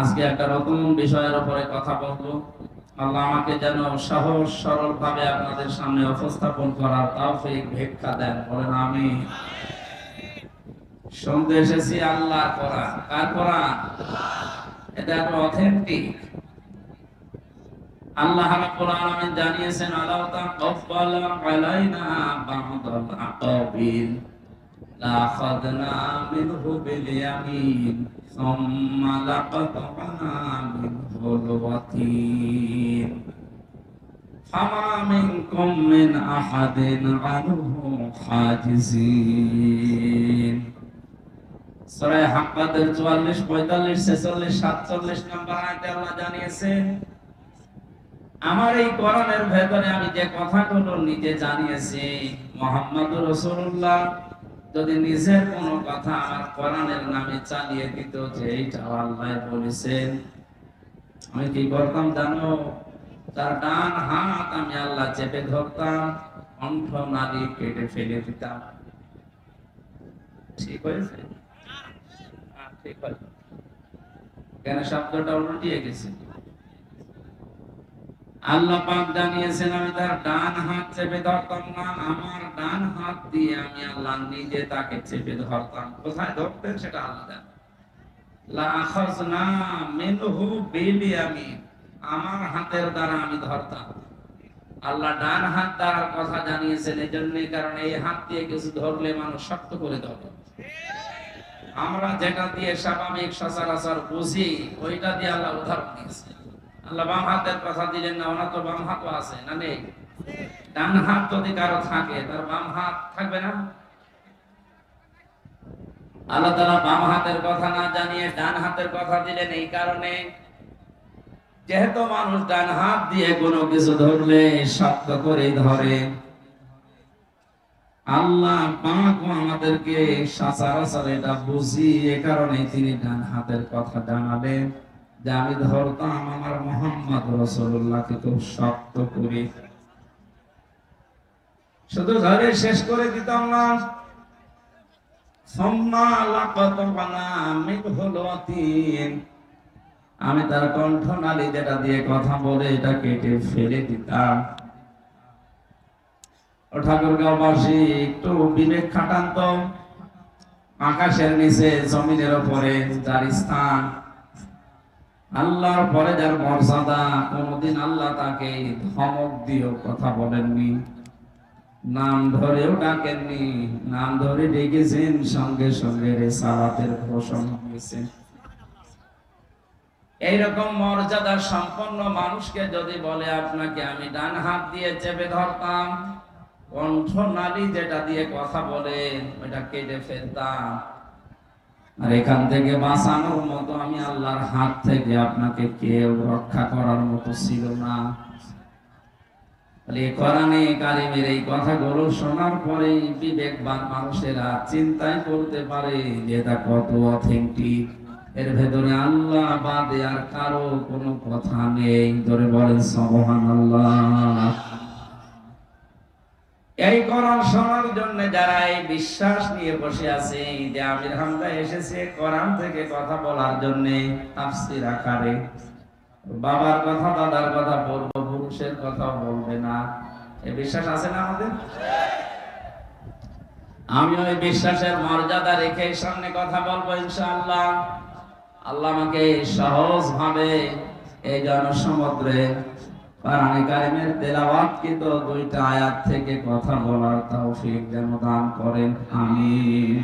আজকে একটা নতুন বিষয়ের উপরে কথা বলবো। আল্লাহ আমাকে যেন সহজ সরল ভাবে আপনাদের সামনে উপস্থাপন করার তৌফিক ভিক্ষা দেন, বলেন আমিন। শুনতে এসেছি আল্লাহর কোরআন। কার কোরআন? এটা একটা অথেন্টিক। আল্লাহ রাব্বুল আলামিন জানিয়েছেন, আলা তাকাব্বাল আলাইনা বা'দাল আকাবিল লাখাযনা মিনহু বিল ইয়ামিন সুম্মা লাকাতনা মিনহুল ওয়াতিন ফামা মিনকুম মিন আহাদিন আনহু হাজিজিন। সূরা হাক্কাতের 44, 45, 46, 47 নম্বর আয়াতে আল্লাহ জানিয়েছেন, আমার এই কোরআনের ভেতরে আমি যে কথাগুলো নিজে জানিয়েছি, মুহাম্মদুর রাসূলুল্লাহ যদি নিজের কোন কথা আমার কোরআনের নামে চালিয়ে দিত যে এইটা আল্লাহ বলেছেন, আমি কি করতাম জানো? তার ডান হাত আমি আল্লাহ চেপে ধরতাম, কণ্ঠ নালী কেটে ফেলে দিতাম। ঠিক হয়েছে? ঠিক হয়েছে। কেন শব্দটা উল্টিয়ে গেছে? আল্লাহ পাক জানিয়েছেন, আমি তার ডান হাত চেপে ধরতাম না, আমার ডান হাত দিয়ে আমি আল্লাহ নিজে তাকে চেপে ধরতাম। কোথায় ধরতেন সেটা আল্লাহ জানেন। লা আখাযনা মিনহু বিল ইয়ামিন, আমার হাতের দ্বারা আমি ধরতাম। আল্লাহ ডান হাত দ্বারা কথা জানিয়েছেন এজন্য, কারণ এই হাত দিয়ে কিছু ধরলে মানুষ শক্ত করে ধরে। আমরা যেটা দিয়ে স্বাভাবিক সচরাচর বুঝি ওইটা দিয়ে আল্লাহ উদাহরণ দিয়েছে। আল্লাহ বাম হাতের কথা দিলেন না, ওনার তো বাম হাতও আছে না? নেই? ডান হাত যদি কারো থাকে তার বাম হাত থাকবে না? আল্লাহ তাআলা বাম হাতের কথা না জানিয়ে ডান হাতের কথা দিলেন এই কারণে, যেহেতু মানুষ ডান হাত দিয়ে কোনো কিছু ধরলে শক্ত করে ধরে, আল্লাহ পাক আমাদেরকে সচরাচর এটা বুঝি, এ কারণে তিনি ডান হাতের কথা জানালেন যে আমি ধরতাম আমার মুহাম্মদ রাসূলুল্লাহকে খুব শক্ত করে, শুধু ধরে শেষ করে দিতাম না, সুম্মা লাকাতনা মিনহুল ওয়াতিন, আমি তার কণ্ঠনালী যেটা দিয়ে কথা বলে এটা কেটে ফেলে দিতাম। ও ঠাকুরগাঁওবাসী, একটু বিবেক খাটান তো। আকাশের নিচে জমিনের উপরে যার স্থান, আল্লাহর পরে যার মর্যাদা, কোনদিন আল্লাহ তাকে ধমক দিয়েও কথা বলেননি, নাম ধরেও ডাকেননি, নাম ধরে ডেকেছেন, সঙ্গে সঙ্গে রিসালাতের ঘোষণা দিয়েছেন। এইরকম মর্যাদা সম্পন্ন মানুষকে যদি বলে আপনাকে আমি ডান হাত দিয়ে চেপে ধরতাম, কণ্ঠনালী যেটা দিয়ে কথা বলে ওইটা কেটে ফেলতাম, আর এখান থেকে বাঁচানোর মতো আমি আল্লাহর হাত থেকে আপনাকে কেউ রক্ষা করার মতো ছিল না। কোরআনে কারিমের এই কথাগুলো শোনার পরে বিবেকবান মানুষেরা চিন্তায় করতে পারে যে এটা কত অথেন্টিক, এর ভেতরে আল্লাহ বাদে আর কারো কোনো কথা নেই। ধরে বলেন সুবহানাল্লাহ। এই কোরআন শোনার জন্য যারা এই বিশ্বাস নিয়ে বসে আছে যে আমির হামজা এসেছে কোরআন থেকে কথা বলার জন্য তাফসীর আকারে, বাবার কথা দাদার কথা বলবো, পুরুষের কথা বলবে না, এই বিশ্বাস আছে না আমাদের? আমি ওই বিশ্বাসের মর্যাদা রেখে সামনে কথা বলবো ইনশাআল্লাহ। আল্লাহ আমাকে সহজ ভাবে এই জনসমুদ্রে কোরআনে কারিমের তেলাওয়াতকৃত দুইটা আয়াত থেকে কথা বলার তৌফিক যেন দান করেন, আমিন।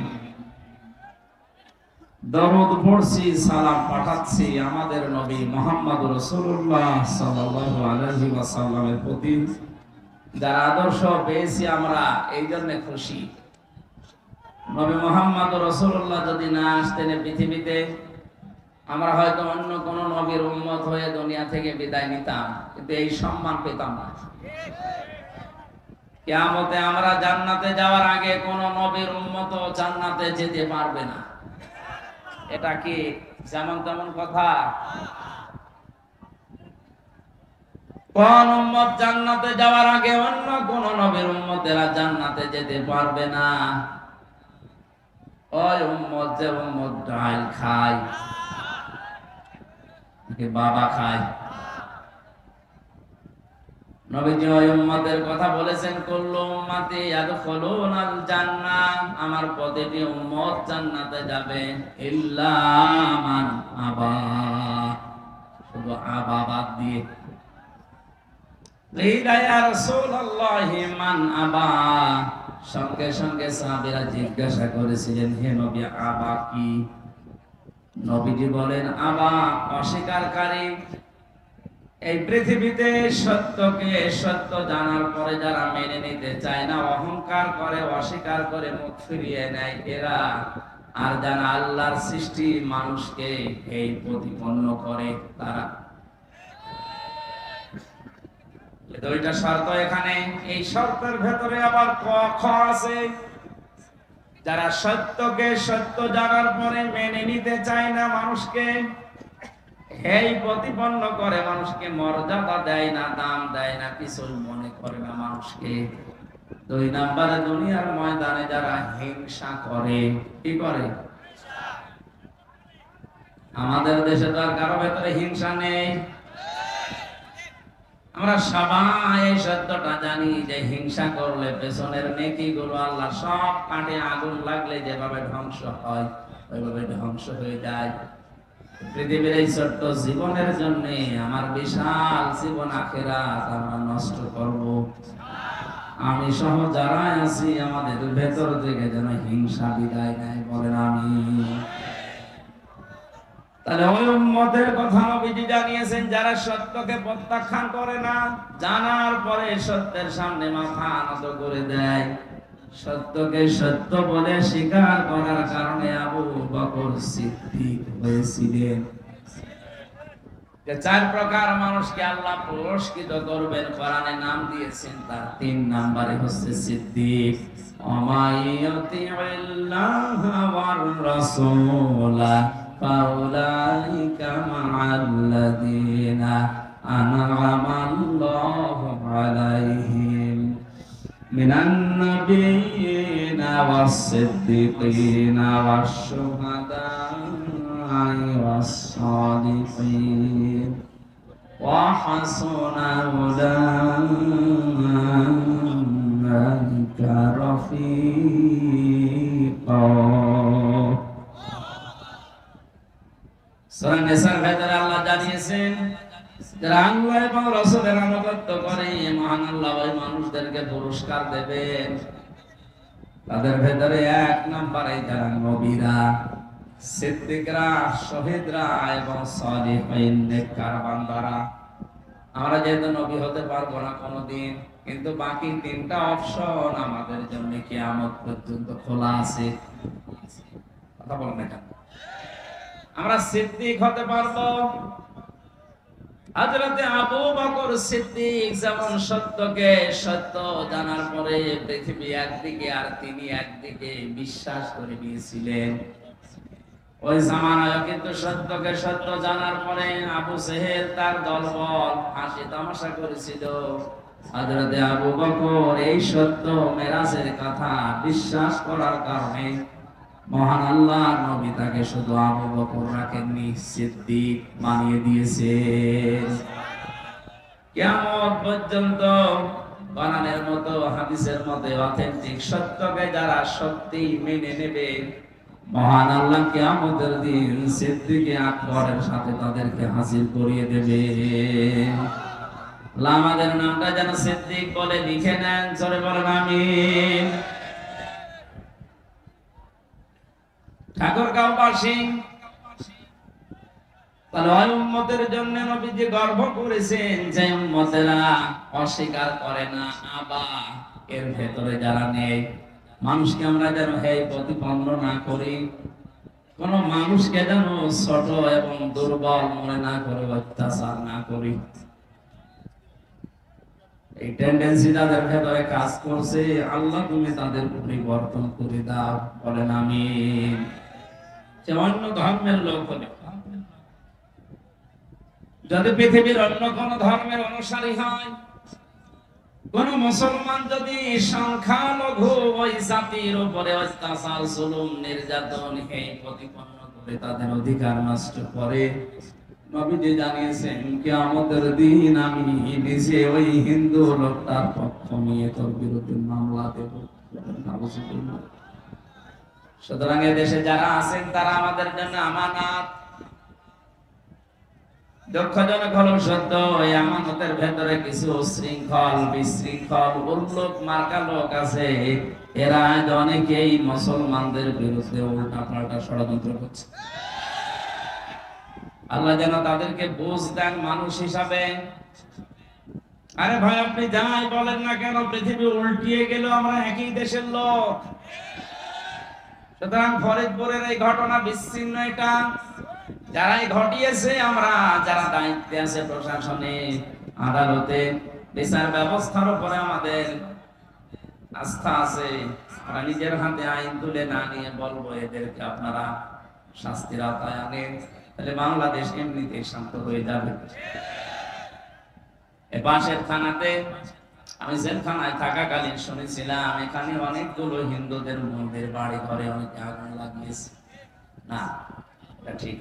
দরুদ পড়ছি, সালাম পাঠাচ্ছি আমাদের নবী মুহাম্মদ রাসূলুল্লাহ সাল্লাল্লাহু আলাইহি ওয়াসাল্লামের প্রতি, যার আদর্শ পেয়েছি আমরা এই জন্য খুশি। নবী মুহাম্মদ রাসূলুল্লাহ যদি না আসতেন পৃথিবীতে, আমরা হয়তো অন্য কোন নবীর উম্মত হয়ে দুনিয়া থেকে বিদায় নিতাম, কিন্তু এই সম্মান পেতাম না। কিয়ামতে আমরা জান্নাতে যাওয়ার আগে কোন নবীর উম্মত জান্নাতে যেতে পারবে না। এটা কি যেমন তেমন কথা? কোন উম্মত জান্নাতে যাওয়ার আগে অন্য কোন নবীর উম্মতেরা জান্নাতে যেতে পারবে না। ওই উম্মত যে উম্মত ডাল খায়, নাকি বাবা খায়? নবীজি ওই উম্মতের কথা বলেছেন, কুল্লু উম্মতি ইয়াদখুলুনাল জান্নাহ, আমার প্রতিটি উম্মত জান্নাতে যাবে, ইল্লা মান আবা, শুধু আবা বাদ দিয়ে। কিলা ইয়া রাসূলুল্লাহ মান আবা, সঙ্গে সঙ্গে সাহাবীরা জিজ্ঞাসা করেছিলেন, হে নবী আবা কি? নবীজি বলেন, আবা অস্বীকারী। এই পৃথিবীতে সত্যকে সত্য জানার পরে যারা মেনে নিতে চায় না, অহংকার করে, অস্বীকার করে, মুখ ফিরিয়ে নেয়, এরা। আর যারা আল্লাহর সৃষ্টি মানুষকে এই প্রতিপন্ন করে, তারা। দুইটা শর্ত এখানে। এই শর্তের ভেতরে আবার খ আছে। যারা সত্যকে সত্য জানার পরে মেনে নিতে চায় না, মানুষকে এই প্রতিপন্ন করে, মানুষকে মর্যাদা দেয় না, দাম দেয় না, কিছু মনে করে না মানুষকে। 2 নম্বরে দুনিয়ার ময়দানে যারা হিংসা করে। কি করে? আমাদের দেশে তো আর কারো ভেতরে হিংসা নেই। আমরা সবাই এই সত্যটা জানি যে হিংসা করলে পেছনের নেকিগুলো আল্লাহ সব কাটে, আগুন লাগলে যেভাবে ধ্বংস হয় ওইভাবে ধ্বংস হয়ে যায়। পৃথিবীর এই ছোট্ট জীবনের জন্য আমার বিশাল জীবন আখিরাত আমরা নষ্ট করব। আমি সহ যারা আছি আমাদের ভেতর থেকে যেন হিংসা বিদায় নেয়, বলেন আমিন। তাহলে ওই উম্মতের কথা নবীজি জানিয়েছেন, যারা সত্যকে প্রত্যাখ্যান করে না, জানার পরে সত্যের সামনে মাথা নত করে দেয়। সত্যকে সত্য বলে স্বীকার করার কারণে আবু বকর সিদ্দিক হয়েছিলেন। 4 প্রকার মানুষকে আল্লাহ পুরস্কৃত করবেন, কোরআনে নাম দিয়েছেন, তার 3 নম্বরে হচ্ছে সিদ্দিক। অমাইয়াতিল্লাহ ওয়ার রাসূলা ফাউলাইকা মা'আল্লাযীনা আন'আমাল্লাহু আলাইহিম মিনান নাবিয়্যিনা ওয়াস-সিদ্দীকিনা ওয়াশ-শুহাদা'i ওয়াস-সালিহিন ওয়া হাসুনা উলাইকা রাফীকা। সূরা নিসার ভেতরে আল্লাহ জানিয়েছেন, যারা আল্লাহ এবং রাসূলের আনুগত্য করে, মহান আল্লাহ ওই মানুষদেরকে পুরস্কার দেবেন। তাদের ভেতরে 1 নম্বরে যারা নবীরা, সিদ্দিকরা, শহীদরা এবং সালিহিন নেককার বান্দারা। আমরা যেহেতু নবী হতে পারবো না কোনোদিন, কিন্তু বাকি 3টা অপশন আমাদের জন্য কিয়ামত পর্যন্ত খোলা আছে। কথা বলেন না কেন? আমরা সিদ্দিক হতে পারবো। হযরতে আবু বকর সিদ্দিক যেমন সত্যকে সত্য জানার পরে পৃথিবী একদিকে আর তিনি একদিকে বিশ্বাস করে নিয়েছিলেন, ওই জামানায় কিন্তু সত্যকে সত্য জানার পরে আবু জেহেল তার দলবল হাসি তামাশা করেছিল। হযরতে আবু বকর এই সত্য মেরাজের কথা বিশ্বাস করার কারণে মহান আল্লাহর নবী তাকে শুধু আবু বকর রাখেননি, সিদ্দিক বানিয়ে দিয়েছেন। কিয়ামত পর্যন্ত বানানের মতো, হাদিসের মতো অথেন্টিক সত্যকে যারা সত্যি মেনে নেবে, মহান আল্লাহ কিয়ামতের দিন সিদ্দিকে আকবরের সাথে তাদেরকে হাজির করিয়ে দেবে। আমাদের নামটা যেন সিদ্দিক বলে লিখে নেন, জোরে বলেন আমিন। ঠাকুরগাঁওবাসী, তাহলে ওই উম্মতের জন্য নবীজি গর্ব করেছেন যে উম্মতেরা অস্বীকার করে না, আবা এর ভেতরে যারা নেই। মানুষকে আমরা যেন হেয় প্রতিপন্ন না করি, কোন মানুষকে যেন ছোট এবং দুর্বল মনে না করে অত্যাচার না করি। এই টেন্ডেন্সি তাদের ভেতরে কাজ করছে, আল্লাহ তুমি তাদের পরিবর্তন করে দাও, বলেন আমিন। যে অন্য ধর্মের লোক হলে, যদি পৃথিবীর অন্য কোন ধর্মের অনুসারী হয়, কোন মুসলমান যদি সংখ্যালঘু ওই জাতির উপরে অত্যাচার, জুলুম, নির্যাতন, হেয় প্রতিপন্ন করে তাদের অধিকার নষ্ট করে, নবীজি জানিয়েছেন কিয়ামতের দিন আমি নিজে ওই হিন্দু লোকটার পক্ষ নিয়ে তোর বিরুদ্ধে মামলা দেব। সুতরাং দেশে যারা আছেন তারা আমাদের জন্য আমানত। দুঃখজনক হলো সত্য, এই আমানতের ভেতরে কিছু শৃঙ্খল বিশৃঙ্খল উল্লুক মার্কা লোক আছে। এরা অনেকেই মুসলমানদের বিরুদ্ধে উল্টা পাল্টা ষড়যন্ত্র করছে। আল্লাহ যেন তাদেরকে বুঝ দেন মানুষ হিসাবে। আরে ভাই, আপনি যাই বলেন না কেন, পৃথিবী উল্টিয়ে গেল, আমরা একই দেশের লোক। সুতরাং ফরিদপুরের এই ঘটনা বিচ্ছিন্ন, এটা যারাই ঘটিয়েছে, আমরা যারা দায়িত্বে আছে প্রশাসনে, আদালতে, বিচার ব্যবস্থার উপরে আমাদের আস্থা আছে। আমরা নিজের হাতে আইন তুলে না নিয়ে বলবো এদেরকে আপনারা শাস্তির আওতায় আনেন, তাহলে বাংলাদেশ এমনিতেই শান্ত হয়ে যাবে। পাশের থানাতে আমি জেলখানায় থাকাকালীন শুনেছিলাম এখানে অনেকগুলো হিন্দুদের মন্দির বাড়ি ঘরে অনেকে আগুন লাগিয়েছে। না, এটা ঠিক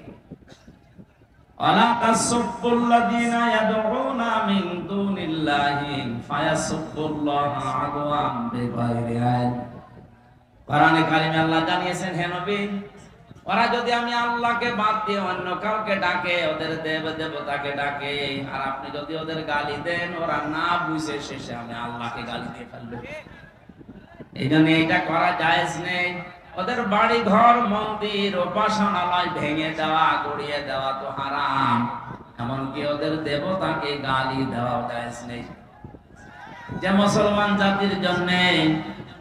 ওয়ালা তাসুবুল্লাযীনা ইয়াদউনা মিন দুনিল্লাহি ফায়াসুবুল্লাহা আদওয়াম বিগাইরি ইলম। কোরআনে কারিমে আল্লাহ জানিয়েছেন, হে নবী, ওরা যদি আমি আল্লাহকে বাদ দিয়ে অন্য কাউকে ডাকে, ওদের দেব দেবতাকে ডাকে, আর আপনি যদি ওদের গালি দেন, ওরা না বুঝে শেষে আমি আল্লাহকে গালি দিয়ে ফেলবে। এই জন্য এটা করা জায়েজ নেই। ওদের বাড়ি ঘর মন্দির উপাসনালয় ভেঙে দেওয়া গড়িয়ে দেওয়া তো হারাম, এমনকি ওদের দেবতাকে গালি দেওয়া জায়েজ নেই। যে মুসলমান জাতির জন্য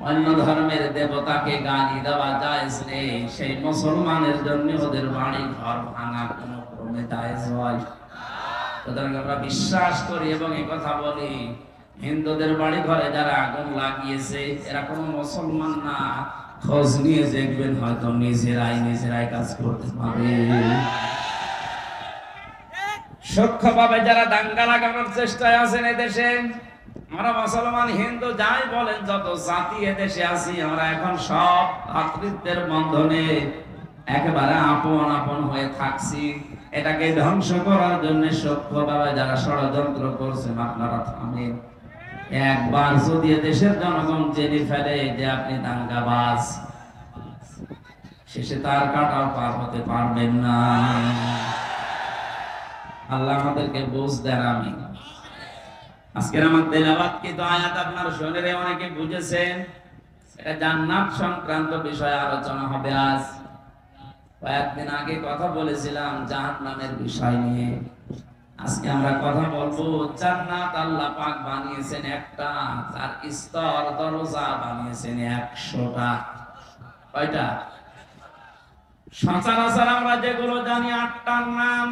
অন্য ধর্মের দেবতাকে গালি দেওয়া জায়েজ নেই, সেই মুসলমানের জন্য ওদের বাড়ি ঘর ভাঙা কোন ক্রমে জায়েজ হয়। সুতরাং আমরা বিশ্বাস করি এবং এই কথা বলি, হিন্দুদের বাড়ি ঘরে যারা আগুন লাগিয়েছে এরা কোনো মুসলমান না। খোঁজ নিয়ে দেখবেন, হয়তো নিজেরাই কাজ করতে পারে। সূক্ষ্মভাবে যারা দাঙ্গা লাগানোর চেষ্টায় আছেন এদেশে, আমরা মুসলমান হিন্দু যাই বলেন, যত জাতি এদেশে আছি, আমরা এখন সব ভ্রাতৃত্বের বন্ধনে একেবারে আপন আপন হয়ে থাকছি। এটাকে ধ্বংস করার জন্য সূক্ষ্মভাবে যারা ষড়যন্ত্র করছেন, আপনারা থামেন। একবার যদি দেশের জনগণ জেনে ফেলে যে আপনি দাঙ্গাবাজ, শেষে তার কাটাও পার হতে পারবেন না। আল্লাহ আমাদেরকে বুঝ দেন। আমি আজকের আমার তেলাওয়াতকৃত আয়াত আপনারা শুনে অনেকে বুঝেছেন, এটা জান্নাত সংক্রান্ত বিষয়ে আলোচনা হবে। আজ কয়েকদিন আগে কথা বলেছিলাম জাহান্নামের বিষয় নিয়ে। আজকে আমরা কথা বলবো জান্নাত আল্লাহ পাক বানিয়েছেন একটা, তার স্তর দরজা বানিয়েছেন 100টা। কয়টা? সচরাচর আমরা যেগুলো জানি 8টার নাম।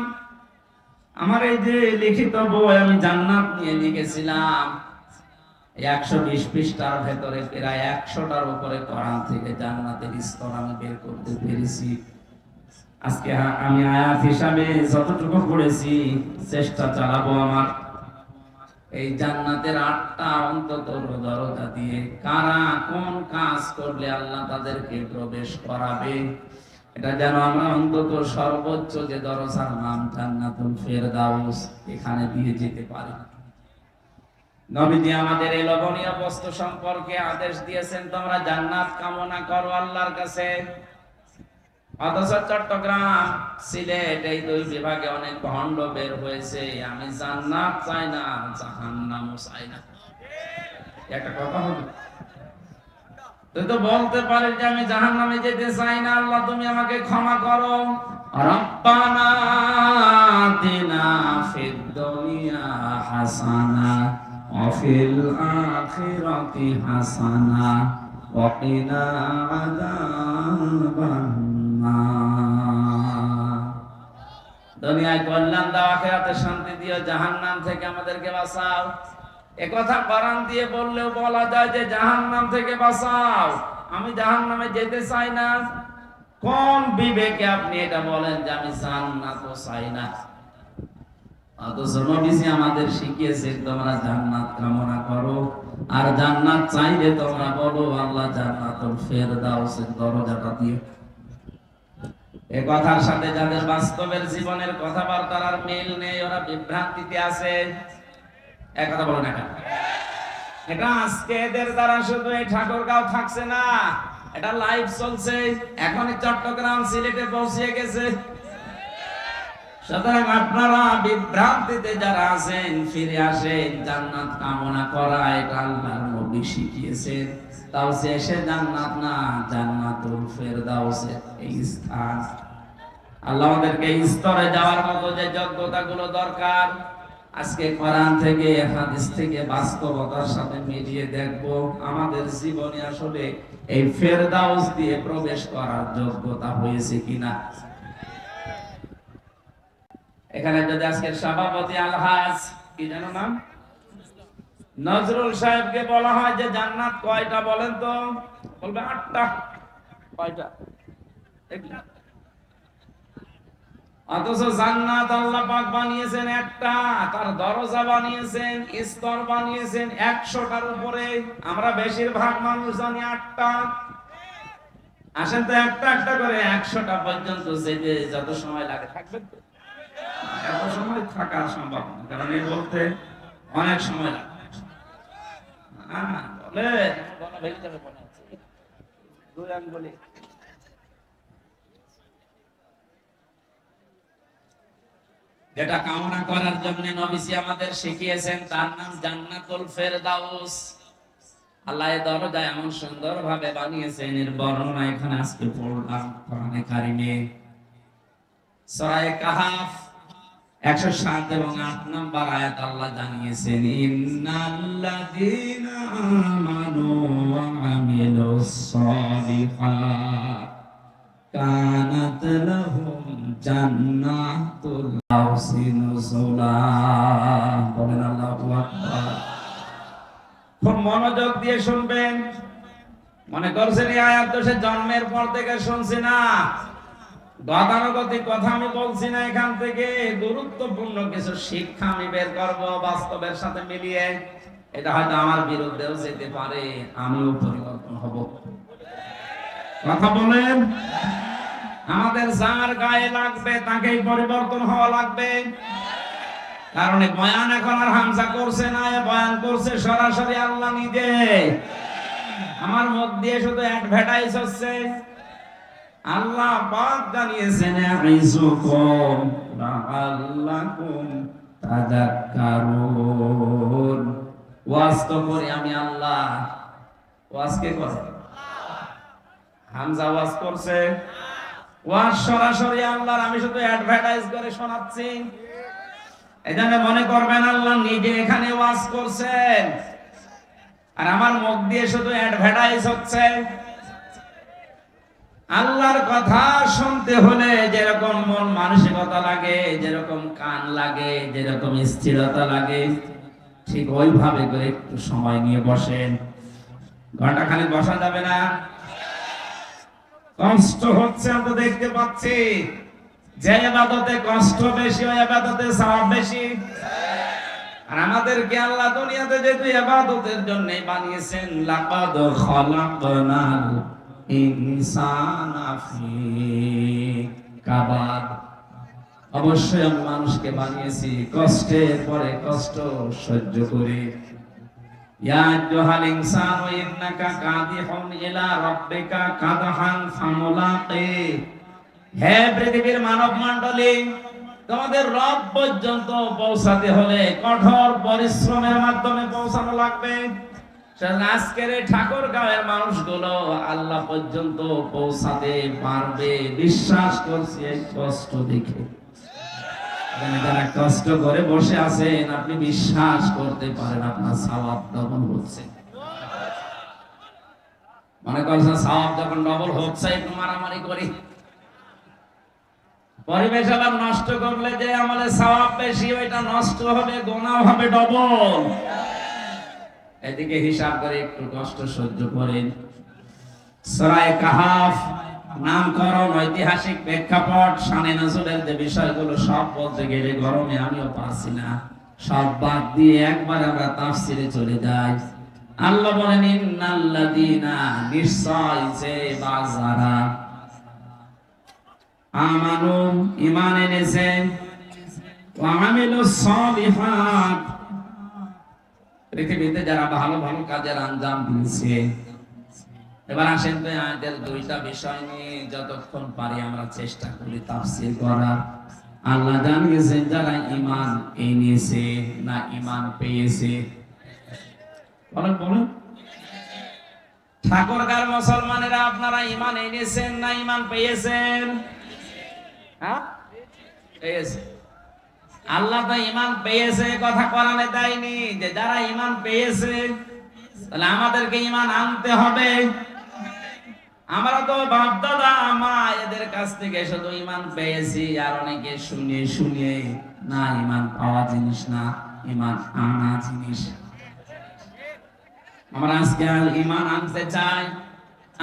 আমার এই যে লিখিত বই আমি জান্নাত নিয়ে লিখেছিলাম, 120 পৃষ্ঠার ভেতরে প্রায় 100টার উপরে কোরআন থেকে জান্নাতের স্তর আমি বের করতে পেরেছি। আজকে আমি আয়াত হিসাবে যতটুকু পড়েছি চেষ্টা চালাবো আমার এই জান্নাতের 8টা অন্তত দরজা দিয়ে কারা কোন কাজ করলে আল্লাহ তাদেরকে প্রবেশ করাবে, এটা যেন আমরা অন্তত সর্বোচ্চ যে দরজার নাম জান্নাতুল ফেরদাউস, এখানে দিয়ে যেতে পারি। নবীজি আমাদের এই লোভনীয় বস্তু সম্পর্কে আদেশ দিয়েছেন, তোমরা জান্নাত কামনা করো আল্লাহর কাছে। অথচ চট্টগ্রাম, সিলেট এই দুই বিভাগে অনেক ভণ্ড বের হয়েছে, আমি জান্নাত চাই না, জাহান্নামও চাই না। একটা কথা হলো, তুই তো বলতে পারিস যে আমি জাহান্নামে যেতে চাই না, আল্লাহ তুমি আমাকে ক্ষমা করো। রব্বানা আতিনা ফিদ দুনিয়া হাসানা ওয়া ফিল আখিরাতি হাসানা ওয়া কিনা আযাবান নার। দুনিয়ায় কল্যাণ দাও, আখিরাতে শান্তি দিও, জাহান্নাম থেকে আমাদেরকে বাঁচাও। একথা কোরআন দিয়ে বললেও বলা যায় যে জাহান্নাম থেকে বাঁচাও, আমি জাহান্নামে যেতে চাই না। কোন বিবেকে আপনি এটা বলেন যে আমি জান্নাত চাই না? অথচ নবীজি আমাদের শিখিয়েছে তোমরা জান্নাত কামনা করো, আর জান্নাত চাইলে তোমরা বলো আল্লাহ জান্নাতুল ফেরদাউসের দরজাটা দিও। এ কথার সাথে যাদের বাস্তবের জীবনের কথাবার্তার আর মিল নেই, ওরা বিভ্রান্তিতে আছে। এক কথা বলো না কেন? এটা আজকে এদের দ্বারা শুধু এই ঠাকুরগাঁও থাকছে না, এটা লাইভ চলছে, এখনই চট্টগ্রাম সিলেটে পৌঁছে গেছে। সুতরাং আপনারা বিভ্রান্তিতে যারা আছেন, ফিরে আসেন। জান্নাত কামনা করা এটা আল্লাহর নবী শিখিয়েছেন। তাওসে এসে জান্নাত না, জান্নাতুল ফেরদাউসের এই স্থান। আল্লাহ আমাদেরকে এই স্তরে যাওয়ার মতো যে যোগ্যতাগুলো দরকার, আজকে কোরআন থেকে হাদিস থেকে বাস্তবতার সাথে মিলিয়ে দেখব আমাদের জীবনে আসলে এই ফেরদাউস দিয়ে প্রবেশ করার যোগ্যতা হয়েছে কিনা। এখানে যদি আজকের সভাপতি আলহাজ কি জানো নাম, নজরুল সাহেবকে বলা হয় যে জান্নাত কয়টা বলেন তো, বলবে 8টা। কয়টা? অথচ জান্নাত আল্লাহ পাক বানিয়েছেন একটা, তার দরজা বানিয়েছেন, স্তর বানিয়েছেন 100টার উপরে। আমরা বেশিরভাগ মানুষ জানি 8টা। আসেন তো একটা একটা করে 100টা পর্যন্ত যেতে যত সময় লাগে থাকবে তো? এত সময় থাকা সম্ভব না, কারণ এই বলতে অনেক সময় লাগে। বলে দুই আঙ্গুলি যেটা কামনা করার জন্য নবীজি আমাদের শিখিয়েছেন, তার নাম জান্নাতুল ফেরদাউস। আল্লাহ এই দরজা এমন সুন্দর ভাবে বানিয়েছেন, এর বর্ণনা এখানে আজকে পড়লাম কোরআনে কারিমে। সূরা কাহাফ 107 এবং 8 নম্বর আয়াত আল্লাহ জানিয়েছেন, ইন্নাল্লাযীনা আমানু ওয়া আমিলুস সালিহাত কানাত লাহুম জান্নাতুল ফারদাউসি নুজুলা। বলেন আল্লাহু আকবার। খুব মনোযোগ দিয়ে শুনবেন। মনে করছেন এই আয়াত তো সে জন্মের পর থেকে শুনছি না, গতানুগতিক কথা আমি বলছি না, এখান থেকে গুরুত্বপূর্ণ কিছু শিক্ষা আমি বের করব বাস্তবের সাথে মিলিয়ে। এটা হয়তো আমার বিরুদ্ধেও যেতে পারে, আমিও পরিবর্তন হব। কথা বলেন। আমাদের যার গায়ে লাগবে তাকেই পরিবর্তন হওয়া লাগবে। কারণ বয়ান এখন আর হামজা করছে না, বয়ান করছে সরাসরি আল্লাহ নিজে। আমার মুখ দিয়ে শুধু অ্যাডভার্টাইজ হচ্ছে। আল্লাহ পাক জানিয়েছেন, আইযুকুম লাআল্লাকুম তাযাক্কারুন। ওয়াজ তো করি আমি আল্লাহ, ওয়াজ কে করে? হামজা ওয়াজ করছে, ওয়াজ সরাসরি আল্লাহর, আমি শুধু অ্যাডভার্টাইজ করে শোনাচ্ছি। এজন্য মনে করবেন আল্লাহ নিজে এখানে ওয়াজ করছেন, আর আমার মুখ দিয়ে শুধু অ্যাডভার্টাইজ হচ্ছে। আল্লাহর কথা শুনতে হলে যেরকম মন মানসিকতা লাগে, যেরকম কান লাগে, যেরকম স্থিরতা লাগে, ঠিক ওইভাবে করে একটু সময় নিয়ে বসেন। ঘন্টাখানেক বসা যাবে না। কষ্ট হচ্ছে আমি তো দেখতে পাচ্ছি। যে ইবাদতে কষ্ট বেশি, ওই ইবাদতে সওয়াব বেশি। আর আমাদেরকে আল্লাহ দুনিয়াতে যেহেতু ইবাদতের জন্য বানিয়েছেন, লাকাদ খালাকনাল ইনসানা ফি কাবাদ, অবশ্যই আমি মানুষকে বানিয়েছি কষ্টের পরে কষ্ট সহ্য করে। ইয়া আইয়ুহাল ইনসানু ইন্নাকা কাদিহুন ইলা রাব্বিকা কাদহান ফামুলাকি। হে পৃথিবীর মানব মণ্ডলী, তোমাদের রব পর্যন্ত পৌঁছাতে হলে কঠোর পরিশ্রমের মাধ্যমে পৌঁছানো লাগবে। আজকের এই ঠাকুরগাঁওয়ের মানুষগুলো আল্লাহ পর্যন্ত পৌঁছাতে পারবে বিশ্বাস করছি এই কষ্ট দেখে। যারা কষ্ট করে বসে আছেন, আপনি বিশ্বাস করতে পারেন আপনার সওয়াব ডবল হচ্ছে। মনে করছেন সওয়াব যখন ডবল হচ্ছে, একটু মারামারি করি, পরিবেশ আবার নষ্ট করলে যে আমলে সওয়াব বেশি, ওইটা নষ্ট হবে, গুনাহ হবে ডবল। এদিকে হিসাব করে একটু কষ্ট সহ্য করেন। সূরা কাহাফ নামকরণ, ঐতিহাসিক প্রেক্ষাপট, শানে নজরুলের যে বিষয়গুলো সব বলতে গেলে গরমে আমিও পারছি না, সব বাদ দিয়ে একবার আমরা তাফসিরে চলে যাই। আল্লাহ বলেন, ইন্নাল্লাযীনা, নিশ্চয় যে বাজারা আমানু ঈমান এনেছে, ওয়া আমিলুস সালিহাত পৃথিবীতে যারা ভালো ভালো কাজের আঞ্জাম দিয়েছে। এবার আসেন তো আয়াতের দুইটা বিষয় নিয়ে যতক্ষণ পারি আমরা চেষ্টা করি তাফসীর করার। আল্লাহ জানিয়েছেন যারা ঈমান এনেছে না ঈমান পেয়েছে? বলেন বলেন। ঠাকুরগাঁর মুসলমানেরা আপনারা ঈমান এনেছেন না ঈমান পেয়েছেন? হ্যাঁ, পেয়েছে। আল্লাহ তো ঈমান পেয়েছে কথা কোরআনে দেয়নি যে যারা ঈমান পেয়েছে, তাহলে আমাদেরকে ঈমান আনতে হবে। আমরা তো বাপ দাদা মা এদের কাছ থেকে শুধু ঈমান পেয়েছি, আর অনেকে শুনে শুনে না, ঈমান পাওয়া জিনিস না, ঈমান আনা জিনিস। আমরা আজকে ঈমান আনতে চাই।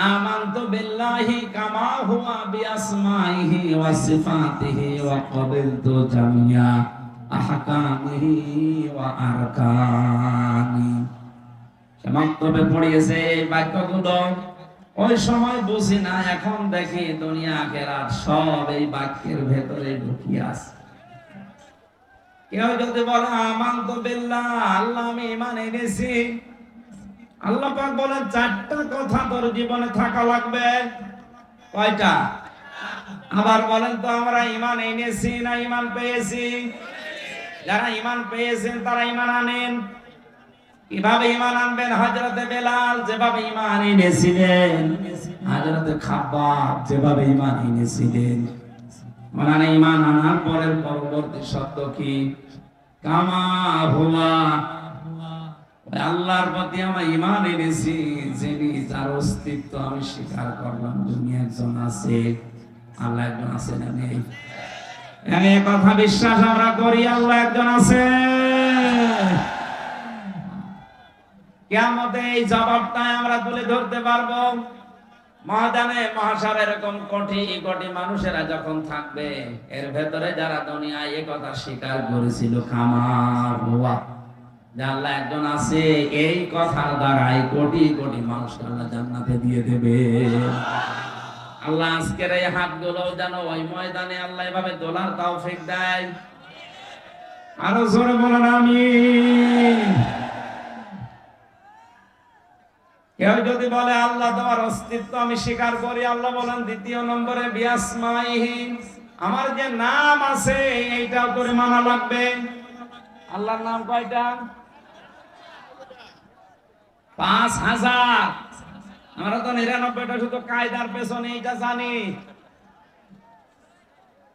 আমানতু বিল্লাহি কামা হুয়া বিআসমাইহি ওয়া সিফাতিহি ওয়া ক্বাবিলতু জামিয়া আহকামিহি ওয়া আরকানি। সমাপ্তবে পড়িয়েছে এই বাক্যগুলো। ওই সময় বুঝি না, এখন দেখি দুনিয়া আখিরাত সব এই বাক্যের ভেতরে লুকিয়ে আছে। কেউ যদি বলে আমানতু বিল্লাহ, আল্লাহ আমি ঈমান এনেছি, আল্লাহ পাক বলেন চারটা কথা তোর জীবনে থাকা লাগবে। কয়টা? আবার বলেন তো আমরা ঈমান এনেছি না ঈমান পেয়েছি? যারা ঈমান পেয়েছেন তারা ঈমান আনেন। কিভাবে ঈমান আনবেন? হযরতে বেলাল যেভাবে ঈমান এনেছিলেন, হযরতে খাব্বাব যেভাবে ঈমান এনেছিলেন। মানে ঈমান আনার পরের পরবর্তী শব্দ কি? কামা হুয়া। আল্লাহর প্রতি আমার ঈমান এনেছি, যিনি যার অস্তিত্ব আমি স্বীকার করলাম, যিনি একজন আছে। আল্লাহ একজন আছে না নেই? এই কথা বিশ্বাস আমরা করি, আল্লাহ একজন আছে। কিয়ামতে এই জবাবটা আমরা তুলে ধরতে পারবো। ময়দানে মহাশার এরকম কোটি কোটি মানুষেরা যখন থাকবে, এর ভেতরে যারা দুনিয়ায় এই কথা স্বীকার করেছিল কামা হুয়া, আল্লাহ একজন আছে, এই কথার দ্বারাই কোটি কোটি মানুষ আল্লাহ জান্নাতে দিয়ে দেবে। আল্লাহ আজকের এই হাতগুলো যেন ওই ময়দানে আল্লাহ এভাবে দোলার তৌফিক দেয়। আরো জোরে বলেন আমিন। কেউ যদি বলে আল্লাহ তোমার অস্তিত্ব আমি স্বীকার করি, আল্লাহ বলেন দ্বিতীয় নম্বরে বিআসমাইহি, আমার যে নাম আছে এইটাও করে মানা লাগবে। আল্লাহর নাম কয়টা? 5000। আমরা তো 99টা শুধু কায়দার পেছনে এইটা জানি।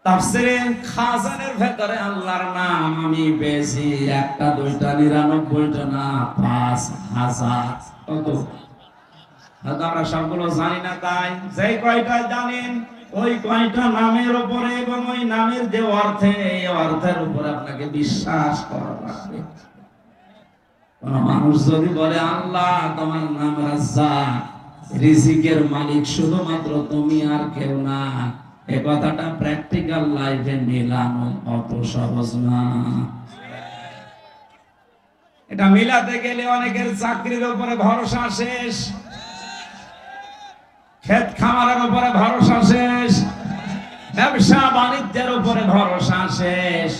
তাফসীরে খাজানের ভেতরে আল্লাহর নাম আমি পেয়েছি একটা দুইটা 99টা না, 5000। কত? হয়তো আমরা সবগুলো জানি না, তাই যে কয়টা জানেন ওই কয়টা নামের উপরে এবং ওই নামের যে অর্থে, এই অর্থের উপরে আপনাকে বিশ্বাস করা লাগবে। কোন মানুষ যদি বলে আল্লাহ তোমার নাম রাজ্জাক, রিজিকের মালিক শুধুমাত্র তুমি আর কেউ না, এই কথাটা প্র্যাকটিক্যাল লাইফে মেলানো অত সহজ না। এটা মিলাতে গেলে অনেকের চাকরির উপরে ভরসা শেষ, ক্ষেত খামারের উপরে ভরসা শেষ, ব্যবসা বাণিজ্যের উপরে ভরসা শেষ।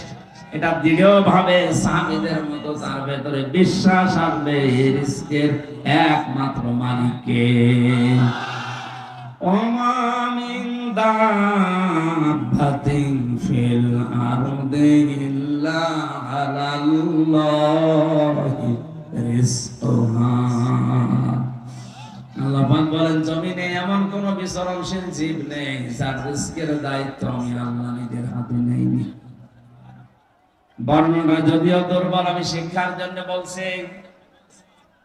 এটা দৃঢ়ভাবে সাহাবীদের মতো তার ভেতরে বিশ্বাস আসবে রিজকের একমাত্র মালিককে। ওমা মিন দাব্বাতিন ফিল আরদি ইল্লা আলাল্লাহি রিজকুহা। আল্লাহ পাক বলেন জমিনে এমন কোন বিচরণশীল জীব নেই যার রিজকের দায়িত্ব আমি আল্লাহ নিজের হাতে নেইনি। বর্ণনা যদিও দুর্বল, আমি শিক্ষার জন্য বলছি।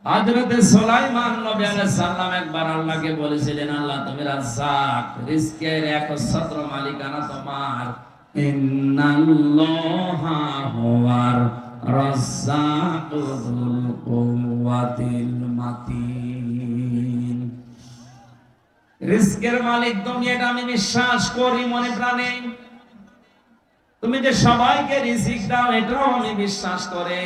হযরতে সুলাইমান নবী আলাইহিস সালাম একবার আল্লাহকে বলেছিলেন, আল্লাহ তুমি রাজ্জাক, রিজকের একচ্ছত্র মালিকানা তোমার। ইন্নাল্লাহা হুয়ার রাজ্জাকুল কুওয়াতিল মাতিন। রিজকের মালিক তুমি, এটা আমি বিশ্বাস করি মনে প্রাণে। তুমি যে সবাইকে রিজিক দাও এটাও আমি বিশ্বাস করি।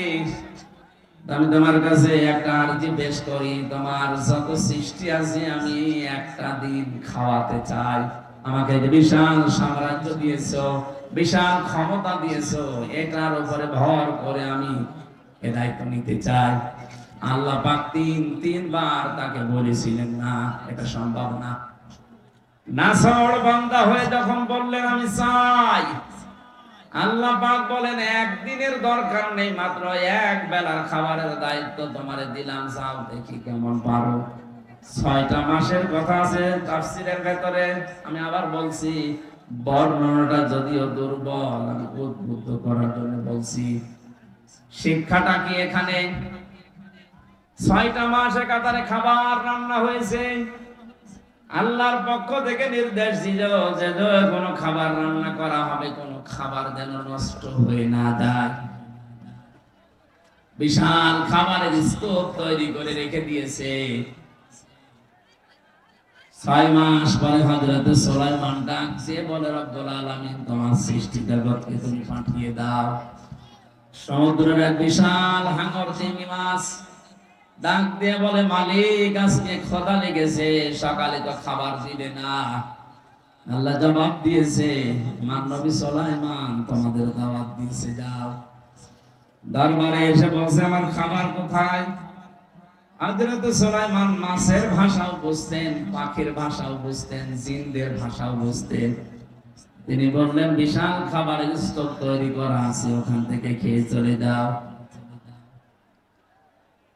আমি তোমার কাছে একটা আরজি পেশ করি, তোমার যত সৃষ্টি আছে আমি একটা দিন খাওয়াতে চাই। আমাকে যে বিশাল সাম্রাজ্য দিয়েছো, বিশাল ক্ষমতা দিয়েছো, এটার উপরে ভর করে আমি এ দায়িত্ব নিতে চাই। আল্লাহ পাক তিনবার তাকে বলেছিলেন না, এটা সম্ভব না। নাছর বান্দা হয়ে যখন বললেন আমি চাই, আল্লাহ পাক বলেন একদিনের দরকার নেই, মাত্র এক বেলার খাবারের দায়িত্ব তোমারে দিলাম, যাও দেখি কেমন পারো। 6টা মাসের কথা আছে তাফসীরের ভেতরে। আমি আবার বলছি, বর্ণনাটা যদিও দুর্বল, আমি উদ্বুদ্ধ করার জন্য বলছি। শিক্ষাটা কি এখানে? 6টা মাস একাধারে খাবার রান্না হয়েছে। আল্লাহর পক্ষ থেকে নির্দেশ দিল যে কোনো খাবার রান্না করা হবে, কোনো খাবার যেন নষ্ট হয়ে না যায়। বিশাল খাবারের স্তূপ তৈরি করে রেখে দিয়েছে। 6 মাস পরে হযরত সুলাইমান ডাকছে, বলে রব্বুল আলামিন তোমার সৃষ্টি জগৎকে তুমি পাঠিয়ে দাও। সমুদ্রের এক বিশাল হাঙর চিংড়ি মাছ ডাক দিয়ে বলে, মালিক আজকে ক্ষুধা লেগেছে, সকালে তো খাবার দিলে না। আল্লাহ জবাব দিয়েছে, নবী সুলাইমান তোমাদের দাওয়াত দিয়েছে, যাও। দরবারে এসে বলছে, আমার খাবার কোথায়? হযরত সুলাইমান মাছের ভাষাও বুঝতেন, পাখির ভাষাও বুঝতেন, জিনদের ভাষাও বুঝতেন। তিনি বললেন, বিশাল খাবারের স্তূপ তৈরি করা আছে, ওখান থেকে খেয়ে চলে যাও।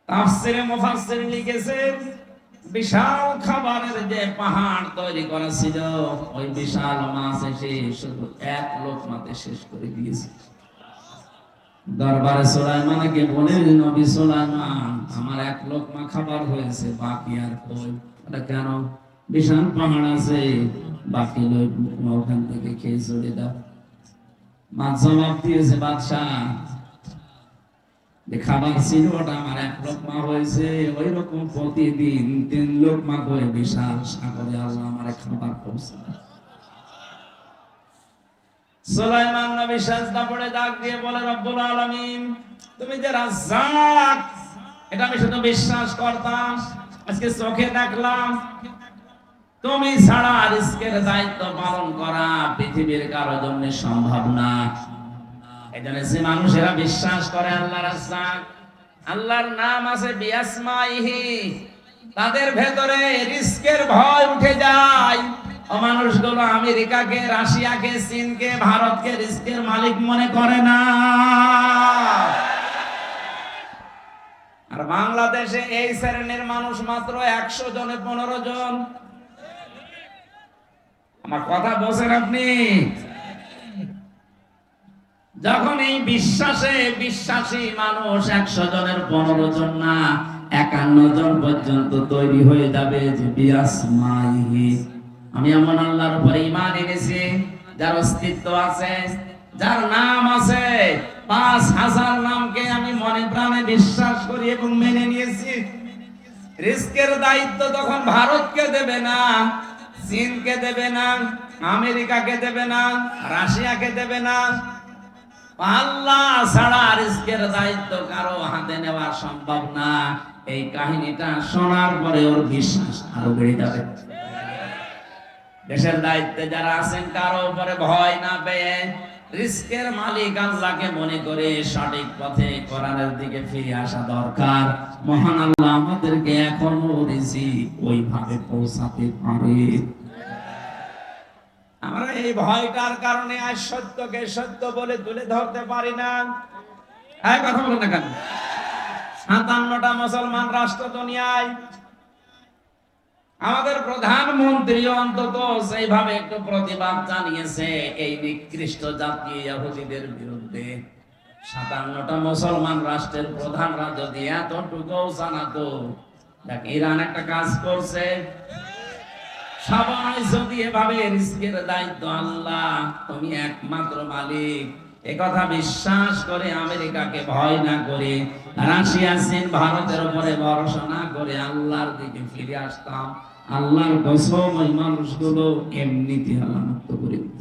তাফসীরে মুফাসসির লিখেছেন, বিশাল খাবারের যে পাহাড় তৈরি করা ছিল, ওই বিশাল মাছ এসে শুধু এক লোকমাতে শেষ করে দিয়েছে। দরবারে সুলাইমানকে বলে, নবী সুলাইমান আমার এক লোকমা খাবার হয়েছে, বাকি আর কই? এটা কেন? বিশাল পাহাড় আছে, বাকি লোকমা ওখান থেকে খেয়ে চলে দাও। মাছ জবাব দিয়েছে, বাদশাহ যে খাবার ছিল ওটা আমার এক লোকমা হয়েছে, ওই রকম প্রতিদিন 3 লোকমা করে বিশাল সাগরে আল্লাহ আমার খাবার পৌঁছায়। সুলাইমান নবী সাজদা পড়ে ডাক দিয়ে বলে, রব্বুল আলামিন তুমি যে রাজ্জাক, এটা আমি শুধু বিশ্বাস করতাম, আজকে চোখে দেখলাম। তুমি ছাড়া রিজকের দায়িত্ব পালন করা পৃথিবীর কারো জন্য সম্ভব না। এজন্য যে মানুষেরা বিশ্বাস করে আল্লাহ রাজ্জাক, আল্লাহর নাম আছে বিআসমাইহি, তাদের ভেতরে রিজকের ভয় উঠে যায়। ও মানুষগুলো আমেরিকাকে, রাশিয়াকে, চীনকে, ভারতকে রিজকের মালিক মনে করে না। আর বাংলাদেশে এই শ্রেণীর মানুষ মাত্র 100 জনে 15 জন। আমার কথা বোঝেন আপনি? যখন এই বিশ্বাসে বিশ্বাসী মানুষ 100 জনের 15 জন না 51 জন পর্যন্ত তৈরি হয়ে যাবে, যে বিআসমাইহি, আমি এমন আল্লাহর উপরে ঈমান এনেছি যার অস্তিত্ব আছে, যার নাম আছে, 5000 নামকে আমি মনে প্রাণে বিশ্বাস করি এবং মেনে নিয়েছি। রিজকের দায়িত্ব তখন ভারতকে দেবে না, চীনকে দেবে না, আমেরিকাকে দেবে না, রাশিয়াকে দেবে না। আল্লাহ ছাড়া রিজকের দায়িত্ব কারো হাতে নেওয়া সম্ভব না। এই কাহিনীটা শোনার পরে ওর বিশ্বাস আরো বেড়ে যাবে। দেশের দায়িত্বে যারা আছেন, কারো উপরে ভয় না পেয়ে রিজকের মালিক আল্লাহকে মনে করে সঠিক পথে কোরআনের দিকে ফিরে আসা দরকার। মহান আল্লাহ আমাদেরকে এখনো রিজিক ওইভাবে পৌঁছাতে পারে। আমরা এই ভয়টার কারণে আজ সত্যকে সত্য বলে তুলে ধরতে পারি না। এই কথা বলেন না কেন? 57টা মুসলমান রাষ্ট্র দুনিয়ায়, আমাদের প্রধানমন্ত্রী অন্তত সেইভাবে একটু প্রতিবাদ জানিয়েছে এই নিকৃষ্ট জাতি ইহুদিদের বিরুদ্ধে। 57টা মুসলমান রাষ্ট্রের প্রধানরা যদি এতটুকু জানাতো, দেখ ইরান একটা কাজ করছে, সবাই যদি এভাবে রিজকের দায়িত্ব আল্লাহ, তুমি একমাত্র মালিক, একথা বিশ্বাস করে আমেরিকাকে ভয় না করে, রাশিয়া, চীন, ভারতের উপরে ভরসা না করে আল্লাহর দিকে ফিরে আসতাম, আল্লাহর কসম ওই মানুষগুলো এমনিতে আল্লাহ মুক্ত করে দিত।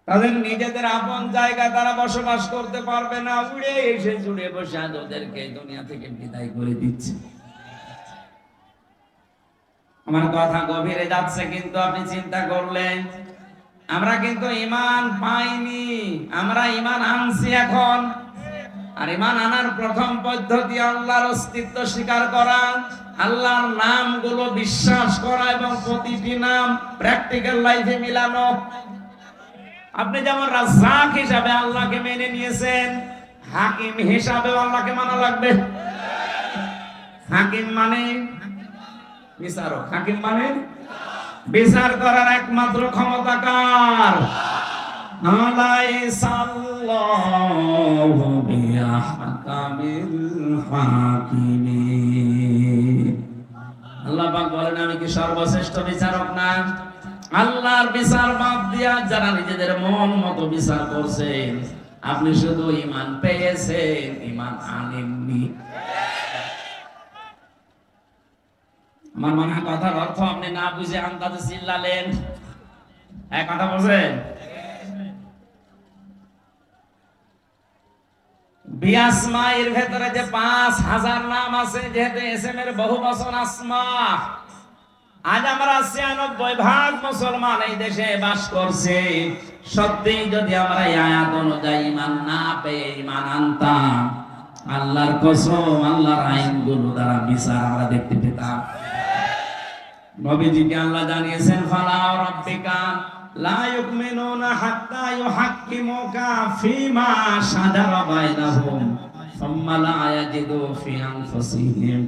তাদের নিজেদের আপন জায়গা তারা বসবাস করতে পারবে না, উড়ে এসে জুড়ে বসে ওদেরকে দুনিয়া থেকে বিদায় করে দিচ্ছে। আমার কথা গভীরে যাচ্ছে, কিন্তু আপনি চিন্তা করলেন আমরা কিন্তু ঈমান পাইনি, আমরা ঈমান আনছি এখন। আর ঈমান আনার প্রথম পদ্ধতি আল্লাহর অস্তিত্ব স্বীকার করা, আল্লাহর নামগুলো বিশ্বাস করা এবং প্রতিটি নাম প্র্যাকটিক্যাল লাইফে মিলানো। আপনি যেমন রাজ্জাক হিসাবে আল্লাহকে মেনে নিয়েছেন, হাকিম হিসাবেও আল্লাহকে মানা লাগবে। হাকিম মানে বিচারক, হাকিম মানে বিচার করার একমাত্র ক্ষমতা কার? আলাইসাল্লাহু বিআহকামিল হাকিমিন। আল্লাহ পাক বলেন, আমি কি সর্বশ্রেষ্ঠ বিচারক না? আল্লাহর বিচার বাদ দিয়া যারা নিজেদের মন মতো বিচার করছেন, আপনি শুধু ঈমান পেয়েছেন, ঈমান আনেননি। আমার মনে হয় কথার অর্থ আপনি না বুঝে আন্দাজে চিল্লালেন। এক কথা বলছেন, বিআসমাইর ভেতরে যে 5000 নাম আছে, যেহেতু এসএম এর বহু বচন আসমা, আজ আমরা 96% মুসলমান এই দেশে বাস করছে। সত্যি যদি আমরা এই আয়াত অনুযায়ী ঈমান না পেয়ে ঈমান আনতাম, আল্লাহর কসম আল্লাহর আইনগুলো দ্বারা বিচার আমরা দেখতে পেতাম। নবীজিকে আল্লাহ জানিয়েছেন, ফালা রাব্বিকা লা ইউমিনুনা হাত্তা ইউহাক্কিমুকা ফীমা শাজারা বাইনাহুম সুম্মা লা ইয়াজিদু ফি আনফুসিহিম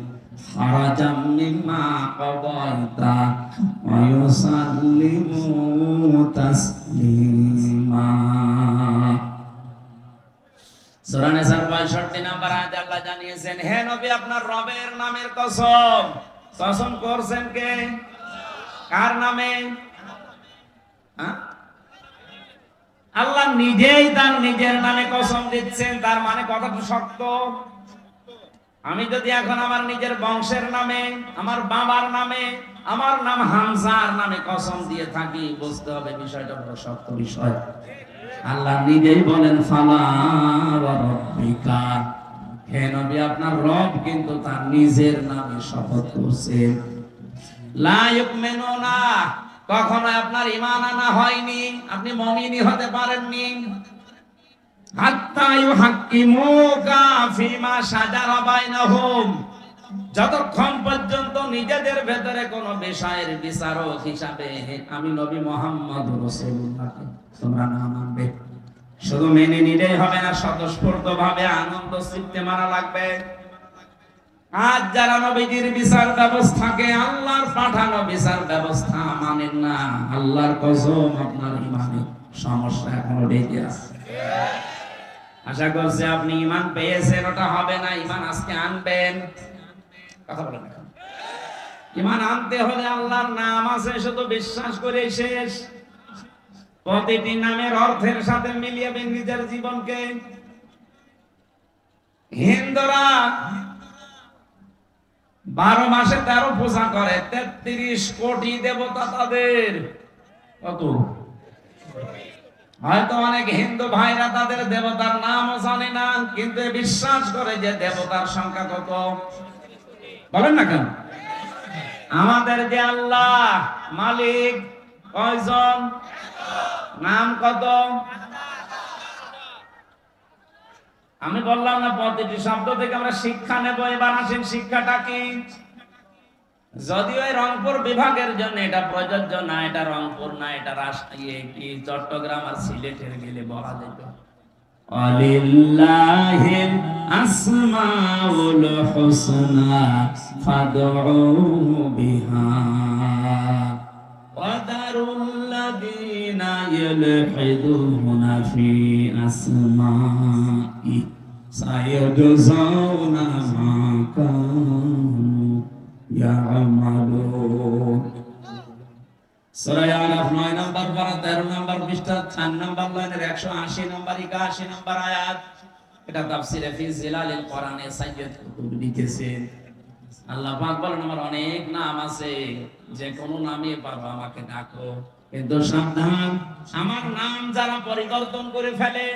হারাজাম মিম্মা কাদাইতা ওয়া ইউসাল্লিমু তাসলিমা। সূরা নিসার 65 নম্বর আয়াতে আল্লাহ জানিয়েছেন, হে নবী, আপনার রবের নামের কসম। কসম করছেন কে? কার নামে? আল্লাহ নিজেই তার নিজের নামে কসম দিচ্ছেন। তার মানে কথাটা শক্ত। আমি যদি এখন আমার নিজের বংশের নামে, আমার বাবার নামে, আমার নাম হামজার নামে কসম দিয়ে থাকি, বুঝতে হবে বিষয়টা বড় শক্ত বিষয়। আল্লাহ নিজেই বলেন, ফালা ওয়া রাব্বিকা, হে নবী, আপনার রব কিন্তু তার নিজের নামে শপথ করছেন। লা ইউমিনুনা, কখনো আপনার ঈমান আনা হয়নি, আপনি মুমিনই হতে পারেননি। হাত্তা ইউহাক্কিমুকা ফীমা শাজারা বাইনাহুম, যতক্ষণ পর্যন্ত নিজেদের ভেতরে কোনো বিষয়ের বিচারক হিসাবে আমি নবী মুহাম্মদ রাসূলুল্লাহকে তোমরা না মানবে। শুধু মেনে নিলেই হবে না, স্বতঃস্ফূর্তভাবে আনন্দ চিত্তে মানা লাগবে। আজ যারা নবীজির বিচার ব্যবস্থাকে, আল্লাহর পাঠানো বিচার ব্যবস্থা মানেন না, আল্লাহর কসম আপনার ঈমানে সমস্যা এখনো লেগে আছে। আশা করছি আপনি ঈমান পেয়েছেন, ওটা হবে না, ঈমান আজকে আনবেন। কথা বলেন, ঈমান আনতে হলে আল্লাহর নাম আছে শুধু বিশ্বাস করে শেষ। প্রতিটি নামের অর্থের সাথে মিলিয়েবেন নিজের জীবনকে। হিন্দুরা 12 মাসে 13 পূজা করে, 33 কোটি দেবতা তাদের। কত? হয়তো অনেক হিন্দু ভাইরা তাদের দেবতার নামও জানে না, কিন্তু বিশ্বাস করে যে দেবতার সংখ্যা কত। বলেন না কেন? আমাদের যে আল্লাহ মালিক কয়জন? নাম কত? আমি বললাম না প্রতিটি শব্দ থেকে আমরা শিক্ষা নেব। এবার আসেন, শিক্ষাটা কি? যদিও এই রংপুর বিভাগের জন্য এটা প্রযোজ্য না, এটা রংপুর না, এটা রাজশাহী কি চট্টগ্রাম আর সিলেটের গেলে বলা যেত। আলিল্লাহিল আসমাউল হুসনা ফাদউহু বিহা ওয়া দারুল্লাযীনা ইয়ালহিদুনা ফি আসমাই সায়াজজাউনা মা কানু ইয়ামালুন। সূরা আরাফ 9 নম্বর পারা 13 নম্বর পৃষ্ঠা 4 নম্বর লাইনের 180 নম্বর 81 নম্বর আয়াত। এটা তাফসীরে ফি জিলালিল কোরআনে সাইয়্যিদ কুতুব লিখেছেন। আল্লাহ পাক বলেন, আমার অনেক নাম আছে, যে কোনো নামে পারো আমাকে ডাকো, কিন্তু সাবধান, আমার নাম যারা পরিবর্তন করে ফেলে,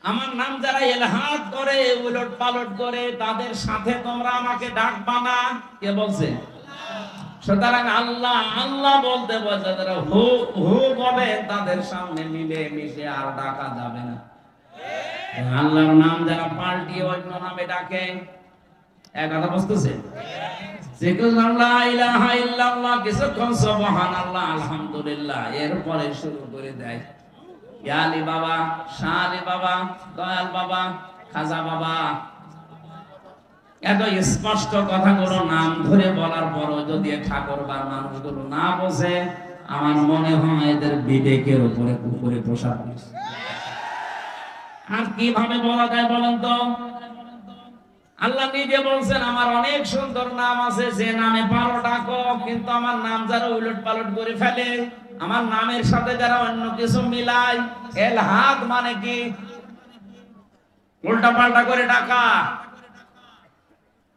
আমার নাম যারা ইলহাদ করে, উলট পালট করে, তাদের সাথে তোমরা আমাকে ডাকবা না। কে বলছে? সুতরাং আল্লাহ আল্লাহ বলতে বলতে যারা হু হু বলে তাদের সামনে মিলে মিশে আর ডাকা যাবে না। আল্লাহর নাম যারা পাল্টিয়ে অন্য নামে ডাকে, এক কথা বুঝতেছে? কিছুক্ষণ সুবহানাল্লাহ আলহামদুলিল্লাহ এরপরে শুরু করে দেয় ইয়া আলী বাবা, শাহ আলী বাবা, দয়াল বাবা, খাজা বাবা। এত স্পষ্ট কথাগুলো নাম ধরে বলার পরও যদি ঠাকুরবার মানুষগুলো না বোঝে, আমার মনে হয় এদের বিবেকের উপরে কুকুরে প্রসাদ দিচ্ছে। আর কিভাবে বলা যায় বলেন তো? আল্লাহ নিজে বলছেন আমার অনেক সুন্দর নাম আছে, যে নামে পারো ডাকো, কিন্তু আমার নাম যারা উলট পালট করে ফেলে, আমার নামের সাথে যারা অন্য কিছু মিলায়, এলহাদ মানে কি? উল্টা পাল্টা করে ডাকা।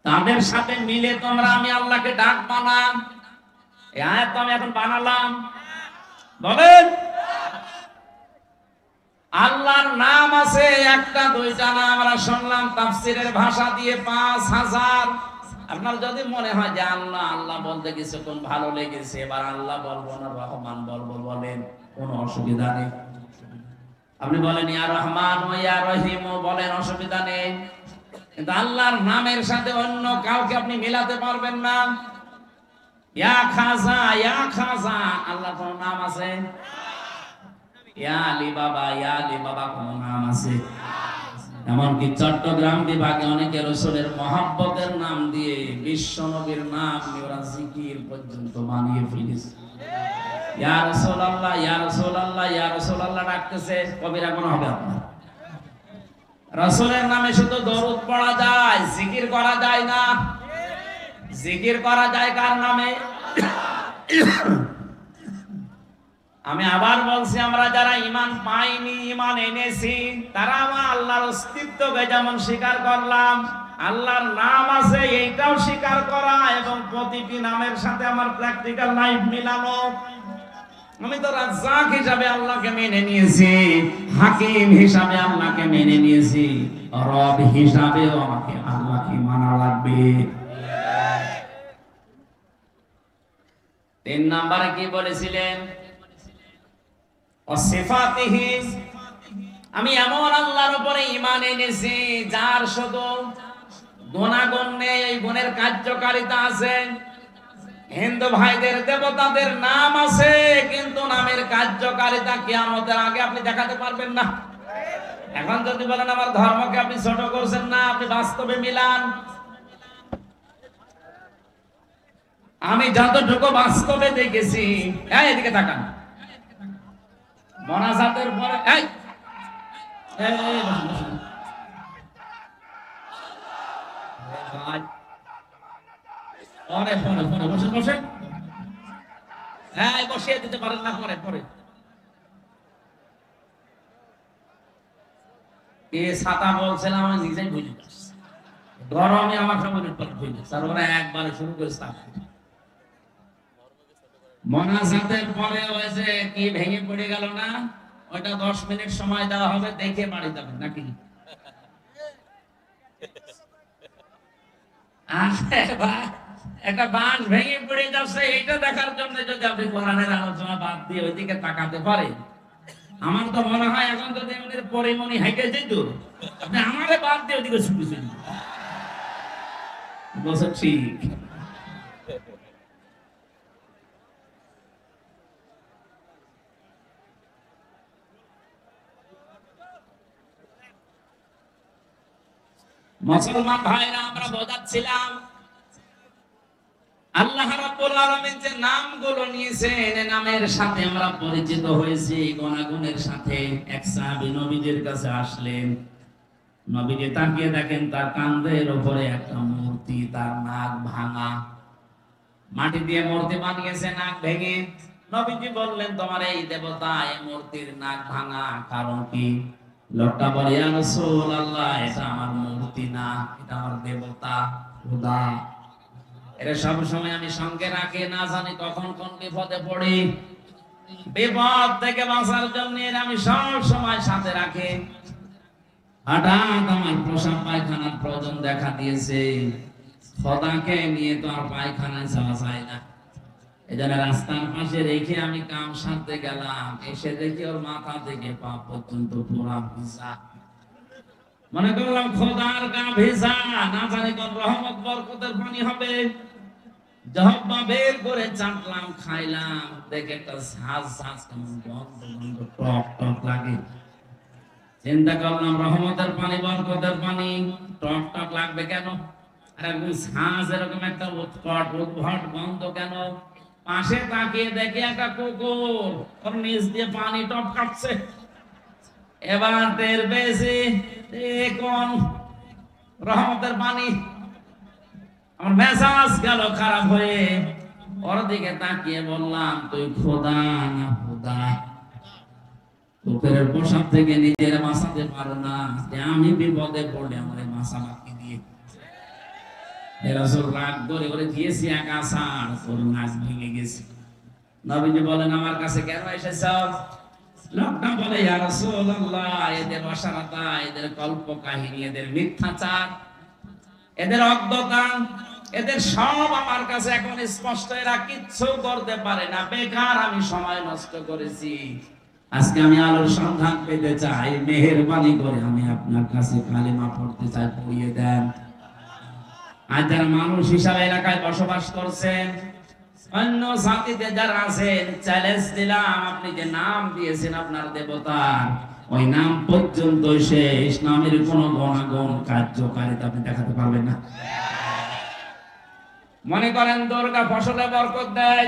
তাদের সাথে মিলে তোমরা আমি আল্লাহকে ডাকবা না। এই আয়াত আমি এখন বানালাম। বলেন আল্লাহর নাম আছে একটা দুইটা না, আমরা শুনলাম তাফসীরের ভাষা দিয়ে 5000। আপনার যদি মনে হয় যে আল্লাহ আল্লাহ বলতে কিছুক্ষণ ভালো লেগেছে, এবার আল্লাহ বলবো না রহমান বলবো, বলেন, কোনো অসুবিধা নেই। আপনি বলেন ইয়া রহমান ও ইয়া রহিম বলেন, অসুবিধা নেই। কিন্তু আল্লাহর নামের সাথে অন্য কাউকে আপনি মিলাতে পারবেন না। ইয়া খাজা, ইয়া খাজা, আল্লাহর কোন নাম আছে? ইয়া আলী বাবা, ইয়া আলী বাবা কোন নাম আছে? এমনকি চট্টগ্রাম বিভাগে অনেকে রাসূলের মহব্বতের নাম দিয়ে বিশ্ব নবীর নাম ওরা জিকির পর্যন্ত বানিয়ে ফেলেছে। ইয়া রাসূলুল্লাহ, ইয়া রাসূলুল্লাহ, ইয়া রাসূলুল্লাহ ডাকতেছে, কবিরা কোন হবে আপনার? রাসূলের নামে শুধু দরুদ পড়া যায়, জিকির করা যায় না। জিকির করা যায় কার নামে? আমি আবার বলছি, আমরা যারা ঈমান পাইনি, ঈমান এনেছি, তারা আমার আল্লাহর অস্তিত্বকে যেমন স্বীকার করলাম, আল্লাহর নাম আছে এইটাও স্বীকার করা, এবং প্রতিটি নামের সাথে আমার প্র্যাকটিক্যাল লাইফ মিলানো। আমি তো রাজ্জাক হিসাবে আল্লাহকে মেনে নিয়েছি, হাকিম হিসাবে আল্লাহকে মেনে নিয়েছি, রব হিসাবেও আমাকে আল্লাহকে মানা লাগবে। 3 নম্বরে কি বলেছিলেন? সিফাতিহি, আমি এমন আল্লাহর উপরে ঈমান এনেছি যার শুধু গুণাগুণ নেই, এই গুণের কার্যকারিতা আছে। হিন্দু ভাইদের দেবতাদের নাম আছে, কিন্তু নামের কার্যকারিতা কিয়ামতের আগে আপনি দেখাতে পারবেন না। এখন যদি বলেন আমার ধর্মকে আপনি ছোট করছেন না, আপনি বাস্তবে মিলান। আমি যতটুকু বাস্তবে দেখেছি, এদিকে তাকান, মোনাজাতের পরে বসিয়ে দিতে পারেন না, পরে পরে ছাতা বলছিলাম, আমি নিজেই বুঝে গরমে আমার সঙ্গে তারপরে একবারে শুরু করে মোনাজাতের পরে ওই যে কি ভেঙে পড়ে গেল না, ওইটা 10 মিনিট সময় দেওয়া হবে, দেখে বাড়ি যাবেন নাকি? একটা বাঁশ ভেঙে পড়ে যাচ্ছে, এইটা দেখার জন্য যদি আপনি কোরআনের আলোচনা বাদ দিয়ে ওইদিকে তাকাতে পারেন, আমার তো মনে হয় এখন যদি আমাদের পরিমণি হাইটে যেত, আপনি আমারে বাদ দিয়ে ওইদিকে শুনছেন। বলছে ঠিক। মুসলমান ভাইরা, আমরা বোঝাচ্ছিলাম আল্লাহ রাব্বুল আলামিন যে নামগুলো নিয়েছেন, নামের সাথে আমরা পরিচিত হয়েছি, গুণাগুণের সাথে। এক সাহাবী নবীজির কাছে আসলেন, নবীজি তাকিয়ে দেখেন তার কাঁধের উপরে একটা মূর্তি, তার নাক ভাঙা, মাটি দিয়ে মূর্তি বানিয়েছে নাক ভেঙে। নবীজি বললেন তোমার এই দেবতা, এই মূর্তির নাক ভাঙা কারণ কি? লোকটা বলে ইয়া রাসূলুল্লাহ, এটা আমার মূর্তি না, এটা আমার দেবতা খোদা। এটা সব সময় আমি সঙ্গে রাখি, না জানি কখন কোন বিপদে পড়ি, বিপদ থেকে বাঁচার জন্য আমি সব সময় সাথে রাখি। হঠাৎ আমার প্রসাব পায়খানার প্রয়োজন দেখা দিয়েছে, খোদাকে নিয়ে তো আর পায়খানায় যাওয়া যায় না। এজন্য রাস্তার পাশে রেখে আমি কাম সারতে গেলাম, এসে দেখি ওর মাথা থেকে পা পর্যন্ত পুরা ভিজা। মনে করলাম খোদার গা ভিজা, না জানি কোন রহমত বরকতের পানি হবে। জহব্বা বের করে চাটলাম, খাইলাম, দেখে একটা ঝাঁজ ঝাঁজ কেমন গন্ধ গন্ধ টক টক লাগে। চিন্তা করলাম রহমতের পানি বরকতের পানি, টক টক লাগবে কেন? আর একদম ঝাঁজ এরকম একটা উৎকট উদ্ভট গন্ধ কেন? পাশে তাকিয়ে দেখি একটা কুকুর ওর নিচ দিয়ে পানি টপ কাটছে। এবার টের পেয়েছি কোন রহমতের পানি। আমার মেজাজ গেল খারাপ হয়ে, ওর দিকে তাকিয়ে বললাম, তুই খোদা না খোদা? কুকুরের পোশাক থেকে নিজের বাঁচাতে পারো না, যে আমি বিপদে পড়লে আমার মাথা বাকি দিয়ে রাসূল রাগ করে ওরে দিয়েছি এক আছাড়, ওর নাচ ভেঙে গেছে। নবীজি বলেন, আমার কাছে কেন এসেছো? লোকটা বলে, ইয়া রাসূলুল্লাহ, এদের অসারতা, এদের কল্প কাহিনী, এদের মিথ্যাচার, এদের অজ্ঞতা, এদের সব আমার কাছে এখন স্পষ্ট। এরা কিচ্ছু করতে পারে না, বেকার আমি সময় নষ্ট করেছি। আজকে আমি আলোর সন্ধান পেতে চাই, মেহেরবানি করে আমি আপনার কাছে কালিমা পড়তে চাই, পড়িয়ে দেন। আজ যারা মানুষ হিসাবে এলাকায় বসবাস করছেন, অন্য জাতিতে যারা আছেন, চ্যালেঞ্জ দিলাম, আপনি যে নাম দিয়েছেন আপনার দেবতার, ওই নাম পর্যন্ত শেষ, নামের কোন গুণাগুণ কার্যকারিতা আপনি দেখাতে পারবেন না। মনে করেন দুর্গা ফসলে বরকত দেয়,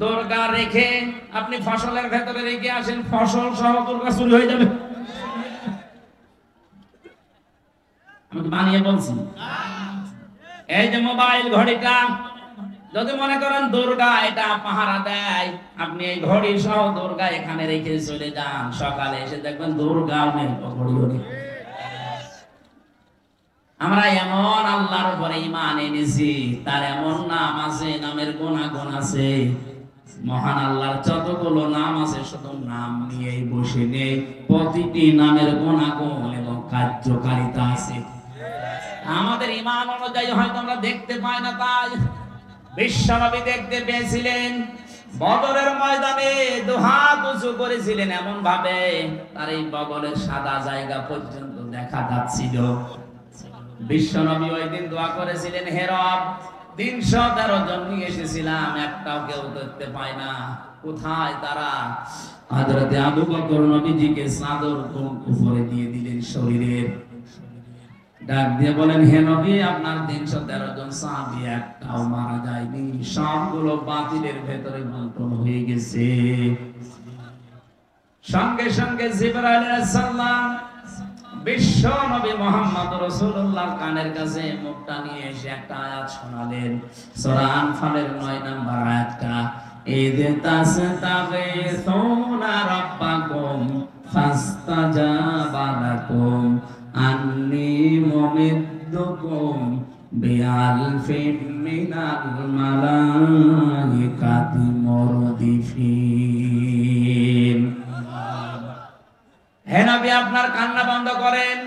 দুর্গা রেখে আপনি ফসলের ভেতরে রেখে আসেন, ফসল সহ দুর্গা চুরি হয়ে যাবে। আমি তো বানিয়ে বলছি। এই যে মোবাইল ঘড়িটা, যদি মনে করেন দুর্গা এটা পাহারা দেয়, আপনি এই ঘড়ি সহ দুর্গা এখানে রেখে চলে যান, সকালে এসে দেখবেন দুর্গা ঘড়ি। আমরা এমন আল্লাহর উপরে ঈমান এনেছি, তার এমন নাম আছে, নামের গুণাগুণ আছে। মহান আল্লাহর যতগুলো নাম আছে, শুধু নাম নিয়েই বসে নেই, প্রতিটি নামের গুণাগুণ এবং কার্যকারিতা আছে। আমাদের ঈমান অনুযায়ী হয়তো আমরা দেখতে পাই না, তাই বিশ্বনবী দেখতে পেয়েছিলেন। বদরের ময়দানে দুহাত উঁচু করেছিলেন এমন ভাবে, তার এই বগলের সাদা জায়গা পর্যন্ত দেখা যাচ্ছিল। বিশ্বনবী ওই দিন দোয়া করেছিলেন, হে রব, 313 জন নিয়ে এসেছিলাম, একটাও কেউ দেখতে পায় না, কোথায় তারা? হযরতে আবু বকর নবীজিকে চাদর উপরে দিয়ে দিলেন শরীরের, ডাক দিয়ে বলেন, হে নবী, আপনার 313 জন সাহাবী একটাও মারা যায়নি, সবগুলো বাতিলের ভেতরে বন্টন হয়ে গেছে। সঙ্গে সঙ্গে জিবরাইল আলাইহিস সালাম বিশ্ব নবী মুহাম্মদ রাসূলুল্লাহর কানের কাছে মুখটা নিয়ে এসে একটা আয়াত শোনালেন, সূরা আনফালের 9 নম্বর আয়াতটা, ইদ তাসতাগিসুনা রাব্বাকুম ফাস্তাজাবা লাকুম আন্নী মুমিদ্দুকুম বিআলফিন মিনাল মালাইকাতি মুরদিফিন। হে নবী, আপনার কান্না বন্ধ করেন,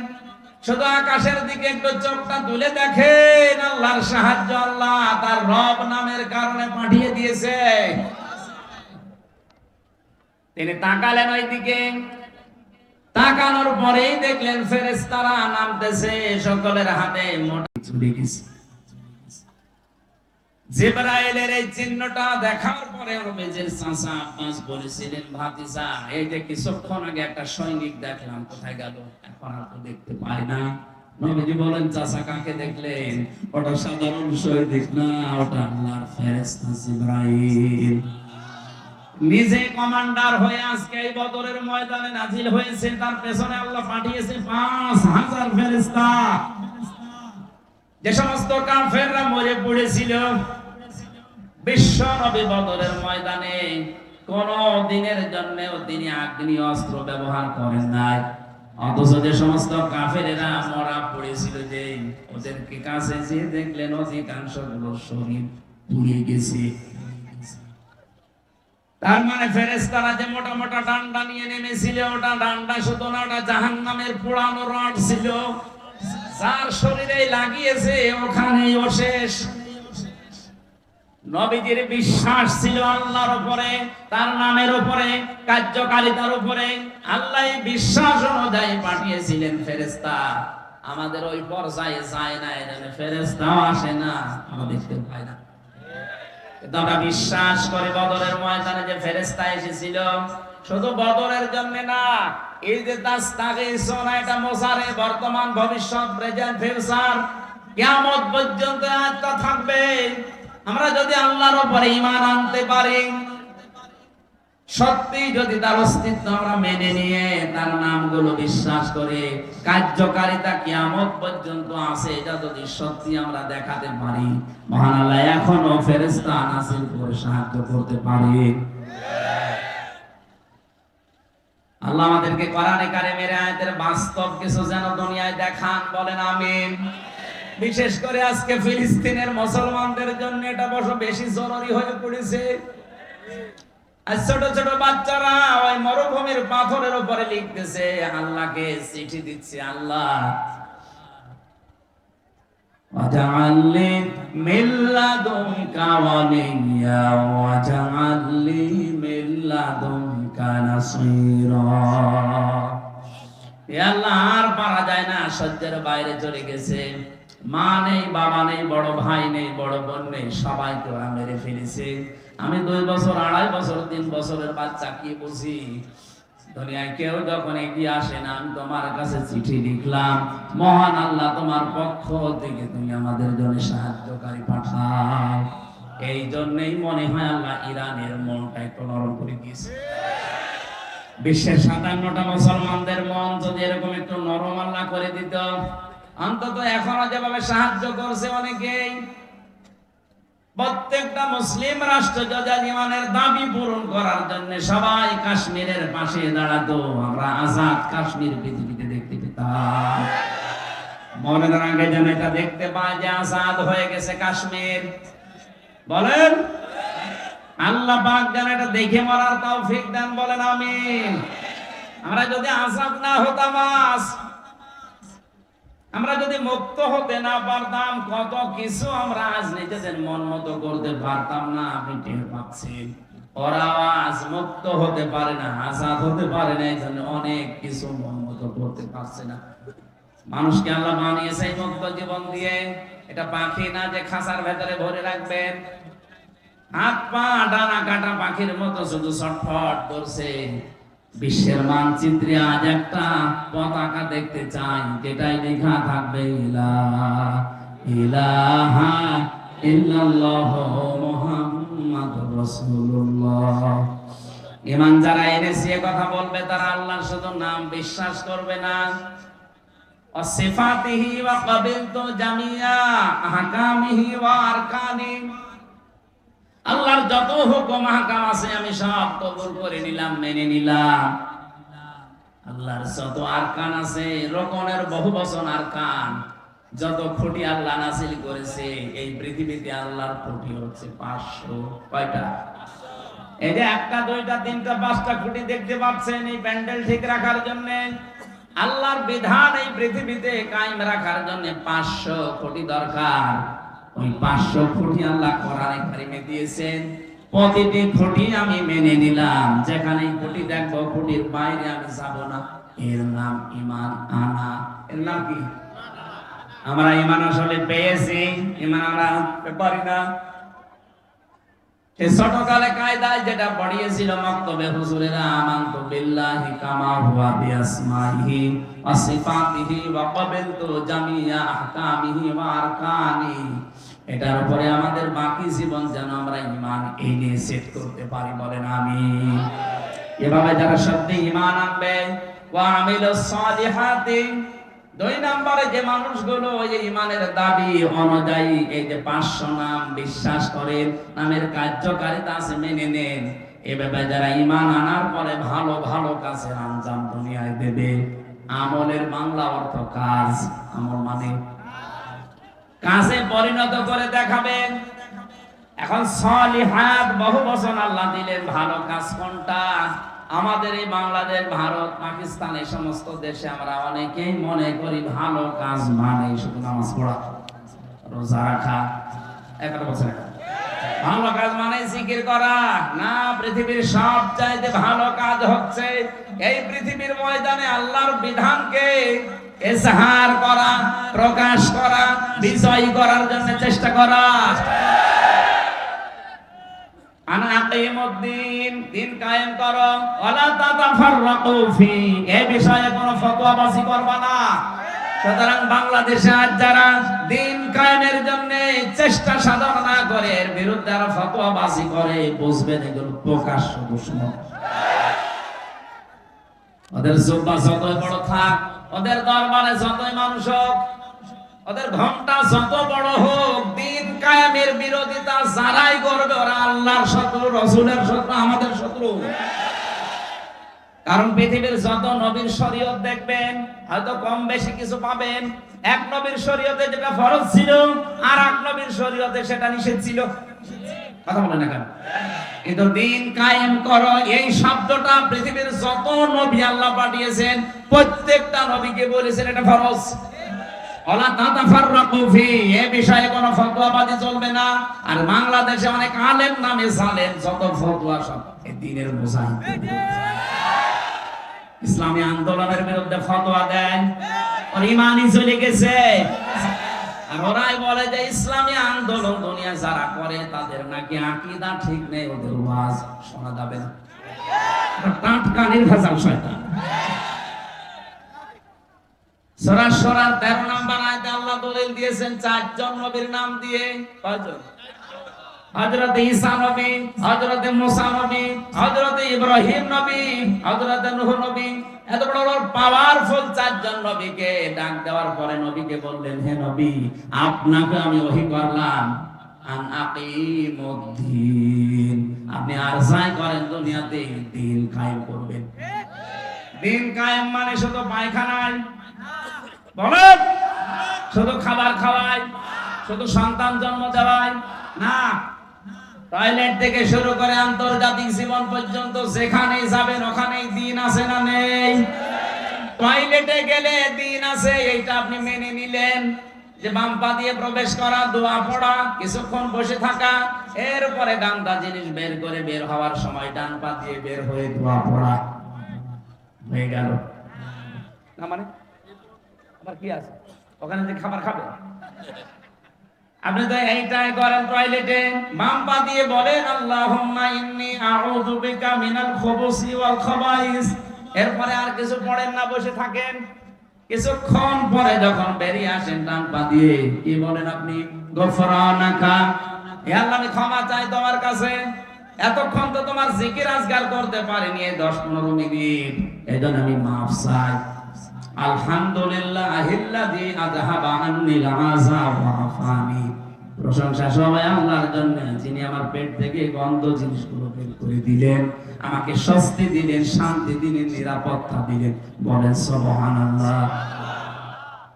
শুধু আকাশের দিকে একটু চোখটা তুলে দেখেন, আল্লাহর সাহায্য আল্লাহ তার রব নামের কারণে পাঠিয়ে দিয়েছে। তিনি তাকালেন ওই দিকে, তাকানোর পরেই দেখলেন ফেরেশতারা নামতেছে, সকলের হাতে মোটা ছুরি গেছে। জিবরাইলের এই চিহ্নটা দেখার পরে নবীজির চাচা আব্বাস বলেছিলেন, ভাতিজা, এই যে কিছুক্ষণ আগে একটা সৈনিক দেখলাম, কোথায় গেল? এখন আর তো দেখতে পাই না। নবীজি বলেন, চাচা, কাকে দেখলেন? ওটা সাধারণ সৈনিক না, ওটা আল্লাহর ফেরেশতা জিবরাইল। নিজে কমান্ডার হয়ে আজকে এই বদরের ময়দানে নাজিল হয়েছে, তার পেছনে আল্লাহ পাঠিয়েছে 5000 ফেরেশতা। যে সমস্ত কাফেররা মরে পড়েছিল, বিশ্ব নবী বদরের ময়দানে কোন দিনের জন্যও তিনি আগ্নেয় অস্ত্র ব্যবহার করেন নাই। অথচ যে সমস্ত কাফেরেরা মরা পড়েছিল, যে ওদেরকে কাছে যে দেখলেন অধিকাংশ গুলো শরীর পুড়ে গেছে। তার মানে ফেরেশতারা যে মোটা মোটা ডান্ডা নিয়ে নেমেছিল, ওটা ডান্ডা শুধু না, ওটা জাহান্নামের পোড়ানো রড ছিল। যার শরীরে লাগিয়েছে ওখানেই ও শেষ। নবীজির বিশ্বাস ছিল আল্লাহর উপরে, তার নামের উপরে, কার্যকারিতার উপরে। আল্লাহ বিশ্বাস অনুযায়ী পাঠিয়েছিলেন ফেরেশতা। আমাদের ওই পর্যায়ে যায় না, এজন্য ফেরেশতাও আসে না, আমরা দেখতে পাই না। কিন্তু আমরা বিশ্বাস করি বদরের ময়দানে যে ফেরেশতা এসেছিল, শুধু বদরের জন্য না, এই যে তাস্তাগীসুনা, এটা মোসারে, বর্তমান, ভবিষ্যৎ, প্রেজেন্ট, ফিউচার, কিয়ামত পর্যন্ত আয়াতটা থাকবে। আমরা যদি আল্লাহর উপরে ঈমান আনতে পারি, সত্যি যদি তার অস্তিত্ব আমরা মেনে নিয়ে তার নামগুলো বিশ্বাস করে, কার্যকারিতা কিয়ামত পর্যন্ত আছে, এটা যদি সত্যি আমরা দেখাতে পারি, মহান আল্লাহ এখনো ফেরেশতা নাযিল করে সাহায্য করতে পারে। আল্লাহ আমাদেরকে কোরআনে কারিমের আয়াতের বাস্তব কিছু যেন দুনিয়ায় দেখান, বলেন আমিন। বিশেষ করে আজকে ফিলিস্তিনের মুসলমানদের জন্য এটা বড় বেশি জরুরি হয়ে পড়েছে। আর ছোট ছোট বাচ্চারা ওই মরুভূমির পাথরের উপরে লিখতেছে, আল্লাহকে চিঠি দিচ্ছে, আল্লাহ ওয়াজআলনি মিন লাদুনকা ওয়ালিয়্যা ওয়াজআলনি মিন লাদুনকা নাসীরা। এ আল্লাহ, আর পারা যায় না, সহ্যের বাইরে চলে গেছে। মা নেই, বাবা নেই, বড় ভাই নেই, বড় বোন নেই, সবাইকে ওরা মেরে ফেলেছে। আমি 2 বছর, 2.5 বছর, 3 বছরের বাচ্চা, কি বুঝি? দুনিয়ায় কেউ যখন এগিয়ে আসে না, আমি তোমার কাছে চিঠি লিখলাম, মহান আল্লাহ তোমার পক্ষ থেকে তুমি আমাদের জন্য সাহায্যকারী পাঠাও। এই জন্যই মনে হয় আল্লাহ ইরানের মনটা একটু নরম করে দিয়েছে। বিশ্বের 57টা মুসলমানদের মন যদি এরকম একটু নরম আল্লাহ করে দিত, অন্তত এখনো যেভাবে সাহায্য করছে অনেকেই, প্রত্যেকটা মুসলিম রাষ্ট্র যদি ঈমানের দাবি পূরণ করার জন্য সবাই কাশ্মীরের পাশে দাঁড়াতো, আমরা আজাদ কাশ্মীর পৃথিবীতে দেখতে পেতাম। মনের আগে যেন এটা দেখতে পায় যে আজাদ হয়ে গেছে কাশ্মীর। বলেন আল্লাহ পাক যেন এটা দেখে মরার তৌফিক দেন, বলেন আমিন। আমরা যদি আজাদ না হতাম, আমরা যদি মুক্ত হতে না পারতাম, কত কিছু আমরা আজ নিজেদের মন মতো করতে পারতাম না। আপনি টের পাচ্ছেন, ওরা আজ মুক্ত হতে পারে না, আজাদ হতে পারে না, এই জন্য অনেক কিছু মন মতো করতে পারছে না। মানুষকে আল্লাহ বানিয়েছে মুক্ত জীবন দিয়ে। এটা পাখি না যে খাঁচার ভেতরে ভরে রাখবেন, হাত পা ডানা কাটা পাখির মতো শুধু ছটফট করছে। বিশ্বের মানচিত্রে আজ একটা পতাকা দেখতে চাই, যেটাই লেখা থাকবে ইলাহা ইল্লাল্লাহ মুহাম্মাদুর রাসূলুল্লাহ। ঈমান যারা এনেছে কথা বলবে, তারা আল্লাহর শুধু নাম বিশ্বাস করবে না, সিফাতিহি ওয়া কাবিলতু জামিয়া আহকামিহি ওয়া আরকানি, আল্লাহর যত হুকুম আহকাম আছে আমি সব কবুল করে নিলাম, মেনে নিলাম। আল্লাহর যত আরকান আছে, রকনের বহু বচন আরকান, যত খুঁটি আল্লাহ নাযিল করেছে এই পৃথিবীতে, আল্লাহর খুঁটি হচ্ছে 500। কয়টা? এই যে 1টা 2টা 3টা 5টা খুঁটি দেখতে পাচ্ছেন, এই প্যান্ডেল ঠিক রাখার জন্য, আল্লাহর বিধান এই পৃথিবীতে কায়েম রাখার জন্য 500 খুঁটি দরকার। ওই 500 খুঁটি আল্লাহ কোরআনে কারিমে দিয়েছেন। প্রতিটি খুঁটি আমি মেনে নিলাম, যেখানে খুঁটি দেখবো খুঁটির বাইরে আমি যাব না। এর নাম ঈমান আনা। এর নাম কি? আমরা ঈমান আসলে পেয়েছি, ঈমান আনা পারি না। এই ছোটকালে কায়দায় যেটা পড়িয়েছিল মক্তবে হুজুরেরা, আমানতু বিল্লাহি কামা হুয়া বিআসমাইহি ওয়া সিফাতিহি ওয়া কাবিলতু জামিয়া আহকামিহি ওয়া আরকানি, এটার উপরে আমাদের বাকি জীবন যেন আমরা ঈমান এনে সেট করতে পারি, বলেন আমিন। এভাবে যারা সত্যি ঈমান আনবে, ওয়া আমিলুস সালিহাতি, 2 নম্বরে যে মানুষগুলো এই ঈমানের দাবি অনুযায়ী এই যে 500 নাম বিশ্বাস করে, নামের কার্যকারিতা আছে মেনে নেন, এভাবে যারা ঈমান আনার পরে ভালো ভালো কাজের আঞ্জাম দুনিয়ায় দেবে। আমলের বাংলা অর্থ কাজ, আমল মানে কাজে পরিণত করে দেখাবেন। এখন সলিহাত বহু বচন আল্লাহ দিলেন, ভালো কাজ কোনটা? আমাদের এই বাংলাদেশ, ভারত, পাকিস্তান, এই সমস্ত দেশে আমরা অনেকেই মনে করি ভালো কাজ মানে শুধু নামাজ পড়া, রোজা রাখা, 11 বছর ভালো কাজ মানে জিকির করা না, পৃথিবীর সব চাইতে ভালো কাজ হচ্ছে এই পৃথিবীর ময়দানে আল্লাহর বিধানকে ইজহার করা, প্রকাশ করা, বিজয় করার জন্য চেষ্টা করা। আনা আকিমুদ্দিন, দিন কায়েম করো, ওয়ালা তাতাফাররাকু ফি, এই বিষয়ে কোনো ফতোয়াবাজি করবা না। সুতরাং বাংলাদেশে আজ যারা দিন কায়েমের জন্য চেষ্টা সাধন না করে এর বিরুদ্ধে যারা ফতোয়াবাজি করে, বুঝবেন এগুলো প্রকাশ্য দুশমন। ওদের জুব্বা যতই বড় থাক, ওদের দরবারে যতই মানুষ হোক, ওদের ঘন্টা যত বড় হোক, দিন কায়েমের বিরোধিতা যারাই করবে ওরা আল্লাহর শত্রু, রাসূলের শত্রু, আমাদের শত্রু। কারণ পৃথিবীর যত নবীর শরীয়ত দেখবেন, হয়তো কম বেশি কিছু পাবেন। এক নবীর শরীয়তে যেটা ফরজ ছিল, আর এক নবীর শরীয়তে সেটা নিষেধ ছিল। কথা বলেন না কেন? কিন্তু দিন কায়েম করো এই শব্দটা পৃথিবীর যত নবী আল্লাহ পাঠিয়েছেন প্রত্যেকটা নবীকে বলেছেন এটা ফরজ। ওয়ালা তাতাফাররাকু ফি, এই বিষয়ে কোনো ফতোয়াবাজি চলবে না। আর বাংলাদেশে অনেক আলেম নামে জালেম, যত ফতোয়া সব এই দ্বীনের মুজাহিদ, ইসলামী আন্দোলনের বিরুদ্ধে ফতোয়া দেয়, ওর ঈমানই চলে গেছে। আর ওরাই বলে যে ইসলামী আন্দোলন দুনিয়া যারা করে তাদের নাকি আকীদা ঠিক নেই, ওদের ওয়াজ শোনা যাবে না। টাটকা নির্ভেজাল শয়তান। সূরা শুরার 13 নম্বর আয়াতে আল্লাহ দলিল দিয়েছেন চারজন নবীর নাম দিয়ে। কয়জন? হযরত ঈসা নবী, হযরত মুসা নবী, হযরত ইব্রাহিম নবী, হযরত নূহ নবী। এত বড় পাওয়ারফুল চারজন নবীকে ডাক দেওয়ার পরে নবীকে বললেন, হে নবী, আপনাকে আমি ওহী করলাম আন আকিমুদ্দিন, আপনি আরজাই করেন দুনিয়াতে দিন কায়েম করবেন। দিন কায়েম মানে শুধু পায়খানায় বলেন, শুধু খাবার খাওয়ায়, শুধু সন্তান জন্ম দেওয়ায় না, টয়লেট থেকে শুরু করে আন্তর্জাতিক জীবন পর্যন্ত যেখানে যাবেন ওখানেই দিন আছে না নেই? টয়লেটে গেলে দিন আছে, এইটা আপনি মেনে নিলেন যে বাম পা দিয়ে প্রবেশ করা, দোয়া পড়া, কিছুক্ষণ বসে থাকা, এরপরে গান্দা জিনিস বের করে বের হওয়ার সময় ডান পা দিয়ে বের হয়ে দোয়া পড়া হয়ে গেল না। মানে আবার কি আছে ওখানে যে খাবার খাবে? আপনি তো এইটাই করেন টয়লেটে, বাম পা দিয়ে বলেন আল্লাহুম্মা ইন্নী আউযু বিকা মিনাল খুবুসি ওয়াল খাবাইস, এরপরে আর কিছু পড়েন না, বসে থাকেন। কিছুক্ষণ পরে যখন বেরিয়ে আসেন ডান পা দিয়ে কি বলেন আপনি? গফরানাকা, হে আল্লাহ আমি ক্ষমা চাই তোমার কাছে, এতক্ষণ তো তোমার জিকির আজকার করতে পারিনি 10-15 মিনিট, এজন্য আমি মাফ চাই। আলহামদুলিল্লাহিল্লাযী আযহাবা আন্নিল আযা ওয়া আফানি, প্রশংসা সবাই আল্লাহর জন্য যিনি আমার পেট থেকে গন্ধ জিনিসগুলো বের করে দিলেন, আমাকে স্বস্তি দিলেন, শান্তি দিলেন, নিরাপত্তা দিলেন। বলেন সুবহানাল্লাহ।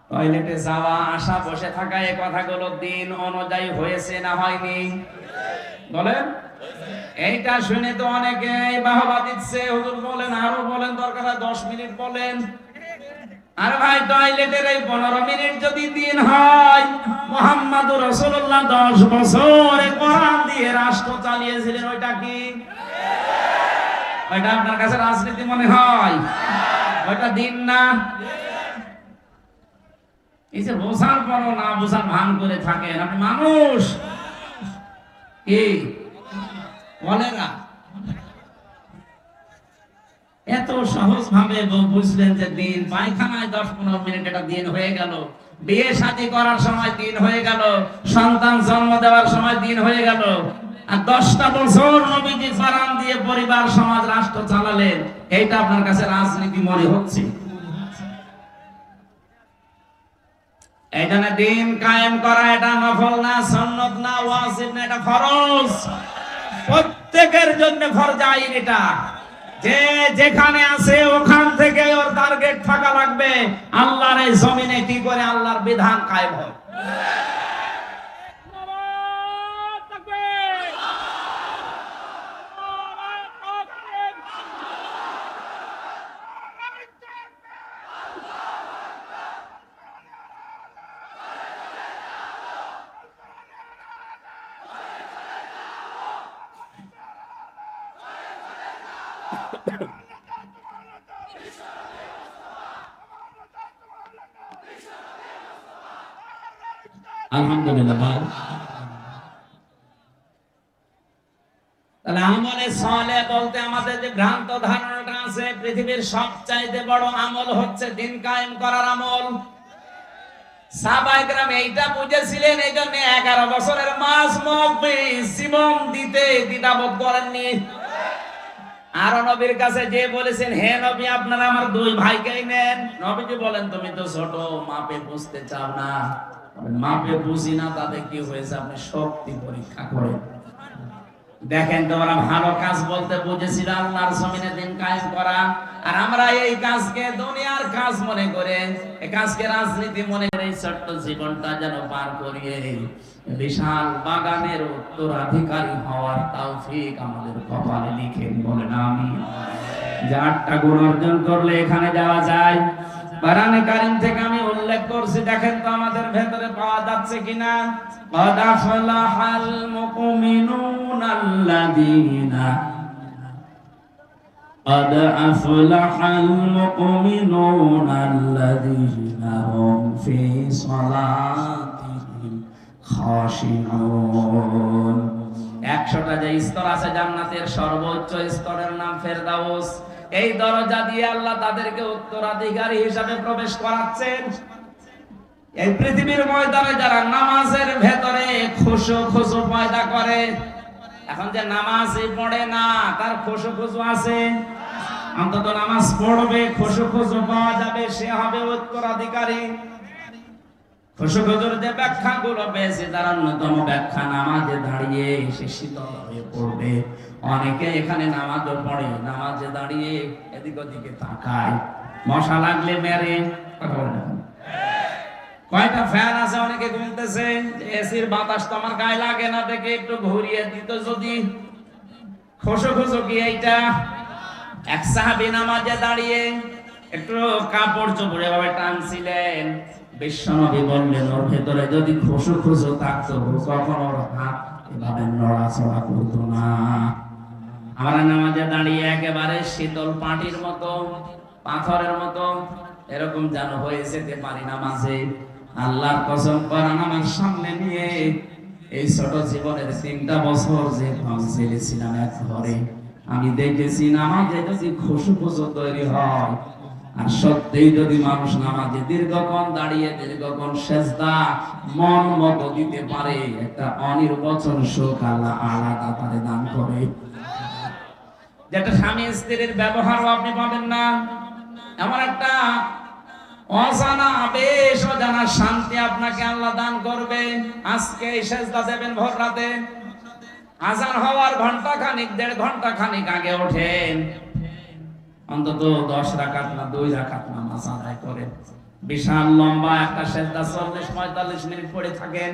টয়লেটে যাওয়া, আসা, বসে থাকা, এই কথাগুলো দিন অনুযায়ী হয়েছে না হয়নি? বলেন। এইটা শুনে তো অনেকে বাহবা দিচ্ছে, হুজুর বলেন, আরো বলেন, দরকার হয় 10 মিনিট বলেন। আর ভাই টয়লেটের এই 15 মিনিট যদি দিন হয়, মুহাম্মদুর রাসূলুল্লাহ 10 বছর কোরআন দিয়ে রাষ্ট্র চালিয়েছিলেন, ওইটা কি? ওইটা আপনার কাছে রাজনীতি মনে হয়? ওইটা দিন না? এই যে বোঝার পরও না বোঝার ভান করে থাকেন আপনি, মানুষ কি বলে না? এত সহজ ভাবে বুঝলেন যে দিন, পায়খানায় 10-15 মিনিট এটা দিন হয়ে গেল, বিয়ে শাদী করার সময় দিন হয়ে গেল, সন্তান জন্ম দেওয়ার সময় দিন হয়ে গেল। আর 10টা বছর নবীজি কোরআন দিয়ে পরিবার, সমাজ, রাষ্ট্র চালালেন, এইটা আপনার কাছে রাজনীতি মনে হচ্ছে? এইখানে দিন কায়েম করা এটা নফল না, সুন্নাত না, ওয়াজিব না, এটা ফরজ, প্রত্যেকের জন্য ফরজ আইন। এটা যে যেখানে আছে ওখান থেকে ওর টার্গেট থাকা লাগবে আল্লাহর এই জমিনে কি করে আল্লাহর বিধান কায়েম হয়। আলহামদুলিল্লাহ। তাহলে আমলে সালেহ বলতে আমাদের যে ভ্রান্ত ধারণাটা আছে, পৃথিবীর সবচাইতে বড় আমল হচ্ছে দিন কায়েম করার আমল। সাহাবায়ে কেরাম এইটা বুঝেছিলেন, এই জন্য 11 বছরের মাস জীবন দিতে দ্বিধাবোধ করেননি। আর নবীর কাছে যে বলেছেন, হে নবী আপনারা আমার দুই ভাইকেই নেন। নবীজি বলেন, তুমি তো ছোট, মাপে বুঝতে চাও না। মাপে বুঝি না, তাতে কি হয়েছে, আপনি শক্তি পরীক্ষা করেন। দেখেন তোমরা ভালো কাজ বলতে বুঝেছিল আল্লাহর জমিনে দিন কায়েম করা, আর আমরা এই কাজকে দুনিয়ার কাজ মনে করে, এই কাজকে রাজনীতি মনে করে এই ছোট্ট জীবনটা যেন পার করিয়ে বিশাল বাগানের উত্তরাধিকারী হওয়ার তৌফিক আমাদের কপালে লিখেন, বলেন আমিন। যে 8টা গুণ অর্জন করলে এখানে যাওয়া যায়। কোরআনে কারীম থেকে আমি উল্লেখ করছি, দেখেন তো আমাদের ভেতরে পাওয়া যাচ্ছে কিনা। قد أفلح المؤمنون الذين قد أفلح المؤمنون الذين هم في صلاتهم خاشعون। 100টা যে স্তর আছে জান্নাতের, সর্বোচ্চ স্তরের নাম ফেরদাউস। এই দরজা দিয়ে আল্লাহ তাদেরকে উত্তরাধিকারী হিসাবে প্রবেশ করাচ্ছেন। এই পৃথিবীর ময়দানে যারা নামাজের ভেতরে খুশু পয়দা করে, এখন যে নামাজই পড়ে না তার খুশু আছে, অন্তত নামাজ পড়বে, খুশু পাওয়া যাবে, সে হবে উত্তরাধিকারী। খুশুর যে ব্যাখ্যাগুলো পেয়েছে তার অন্যতম ব্যাখ্যা, নামাজে দাঁড়িয়ে সে শীতল হয়ে পড়বে। অনেকে এখানে নামাজও পড়ে, নামাজে দাঁড়িয়ে এদিক ওদিকে তাকায়, মশা লাগলে মেরে। কথা বলে না, কয়টা ফ্যান আছে অনেকে ঘুমতেছে, এসির বাতাস তো আমার গায়ে লাগে না, দেখে একটু ঘুরিয়ে দিত যদি। খুশু কি এইটা? এক সাহাবী নামাজে দাঁড়িয়ে একটু কাপড় চোপড়ে ভাবে টানছিলেন, বিশ্বনবী বললেন ওর ভেতরে যদি খুশু থাকতো কখনো ওর হাত এভাবে নড়াচড়া করতো না। আমরা নামাজে দাঁড়িয়ে একেবারে শীতল পাটির মতো, পাথরের মতো এরকম যেন হয়ে যেতে পারি নামাজে। আল্লাহর কসম, কোরআন আমার সামনে নিয়ে এই ছোট জীবনের 3টা বছর যে কাউন্সিলে ছিলাম এক ঘরে, আমি দেখেছি নামাজে যদি খুশু তৈরি হয়, আর সত্যিই যদি মানুষ নামাজে দীর্ঘক্ষণ দাঁড়িয়ে দীর্ঘক্ষণ সেজদা মন মতো দিতে পারে, একটা অনির্বচন সুখ আল্লাহ আলাদা তারে দান করে, যেটা স্বামী স্ত্রীর ব্যবহারও আপনি পাবেন না। এমন একটা অজানা আবেশ, অজানা শান্তি আপনাকে আল্লাহ দান করবে। আজকে সেজদা দেবেন ভোর রাতে, আজান হওয়ার ঘন্টা খানিক 1.5 ঘন্টা খানিক আগে ওঠেন, অন্তত 10 রাকাত না 2 রাকাত নামাজ আদায় করেন। বিশাল লম্বা একটা সেজদা 40-45 মিনিট পড়ে থাকেন।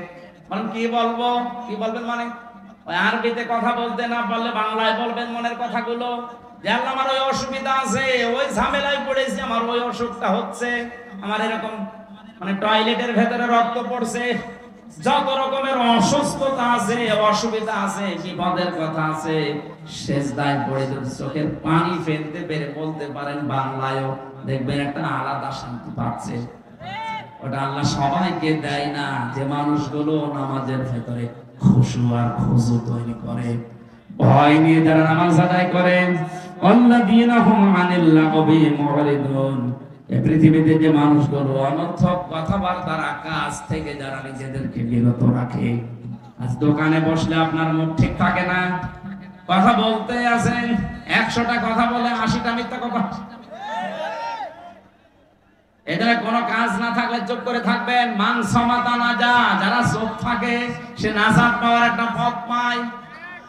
মানে কি বলবো, কি বলবেন, মানে ওই আরবিতে কথা বলতে না পারলে বাংলায় বলবেন মনের কথাগুলো, যে আল্লাহ আমার ওই অসুবিধা আছে, ওই ঝামেলায় পড়েছি, আমার ওই অসুখটা হচ্ছে, আমার এরকম মানে টয়লেটের ভেতরে রক্ত পড়ছে, যত রকমের অসুস্থতা আছে, অসুবিধা আছে, বিপদের কথা আছে, সেজদায় পড়ে যদি চোখের পানি ফেলতে পেরে বলতে পারেন বাংলায়ও, দেখবেন একটা আলাদা শান্তি পাচ্ছে। ওটা আল্লাহ সবাইকে দেয় না, যে মানুষগুলো নামাজের ভেতরে খুশু আর খুজু তৈরি করে, ভয় নিয়ে যারা নামাজ আদায় করেন। আল্লাযীনা হুম আনিল লাগবি মুরিদুন। এই পৃথিবীতে যে মানুষগুলো অনর্থক কথাবার্তার কাজ থেকে যারা নিজেদেরকে বিরত রাখে, আজ দোকানে বসলে আপনার মুখ ঠিক থাকে না, কথা বলতে আছেন, 100টা কথা বলে 80টা মিথ্যা কথা। এদের কোনো কাজ না থাকলে চুপ করে থাকবেন। মান সমাতা না যারা চুপ থাকে সে নাজাত পাওয়ার একটা পথ পায়।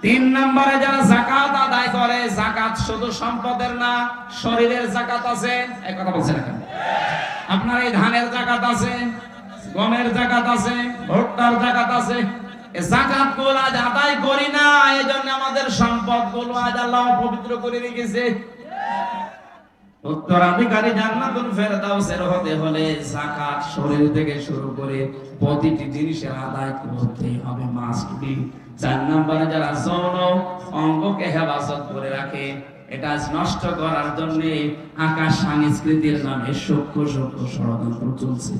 3 নম্বরে যারা যাকাত আদায় করে, যাকাত শুধু সম্পদের না, শরীরের যাকাত আছে। এই কথা বলছেন কেন? আপনার এই ধানের যাকাত আছে, গমের যাকাত আছে, ভুট্টার যাকাত আছে। এই যাকাতগুলো আজ আদায় করি না, এজন্য আমাদের সম্পদগুলো আজ আল্লাহ পবিত্র করে রেখেছে। উত্তরাধিকারী জান্নাতুল ফেরদাউসের হতে হলে যাকাত শরীর থেকে শুরু করে প্রতিটি জিনিসের আদায় করতে হবে, মাস্ট বি। 4 নম্বরে যারা যৌন অঙ্গকে হেফাজত করে রাখে, এটা নষ্ট করার জন্য আকাশ সংস্কৃতির নামে সূক্ষ্ম সূক্ষ্ম ষড়যন্ত্র চলছে।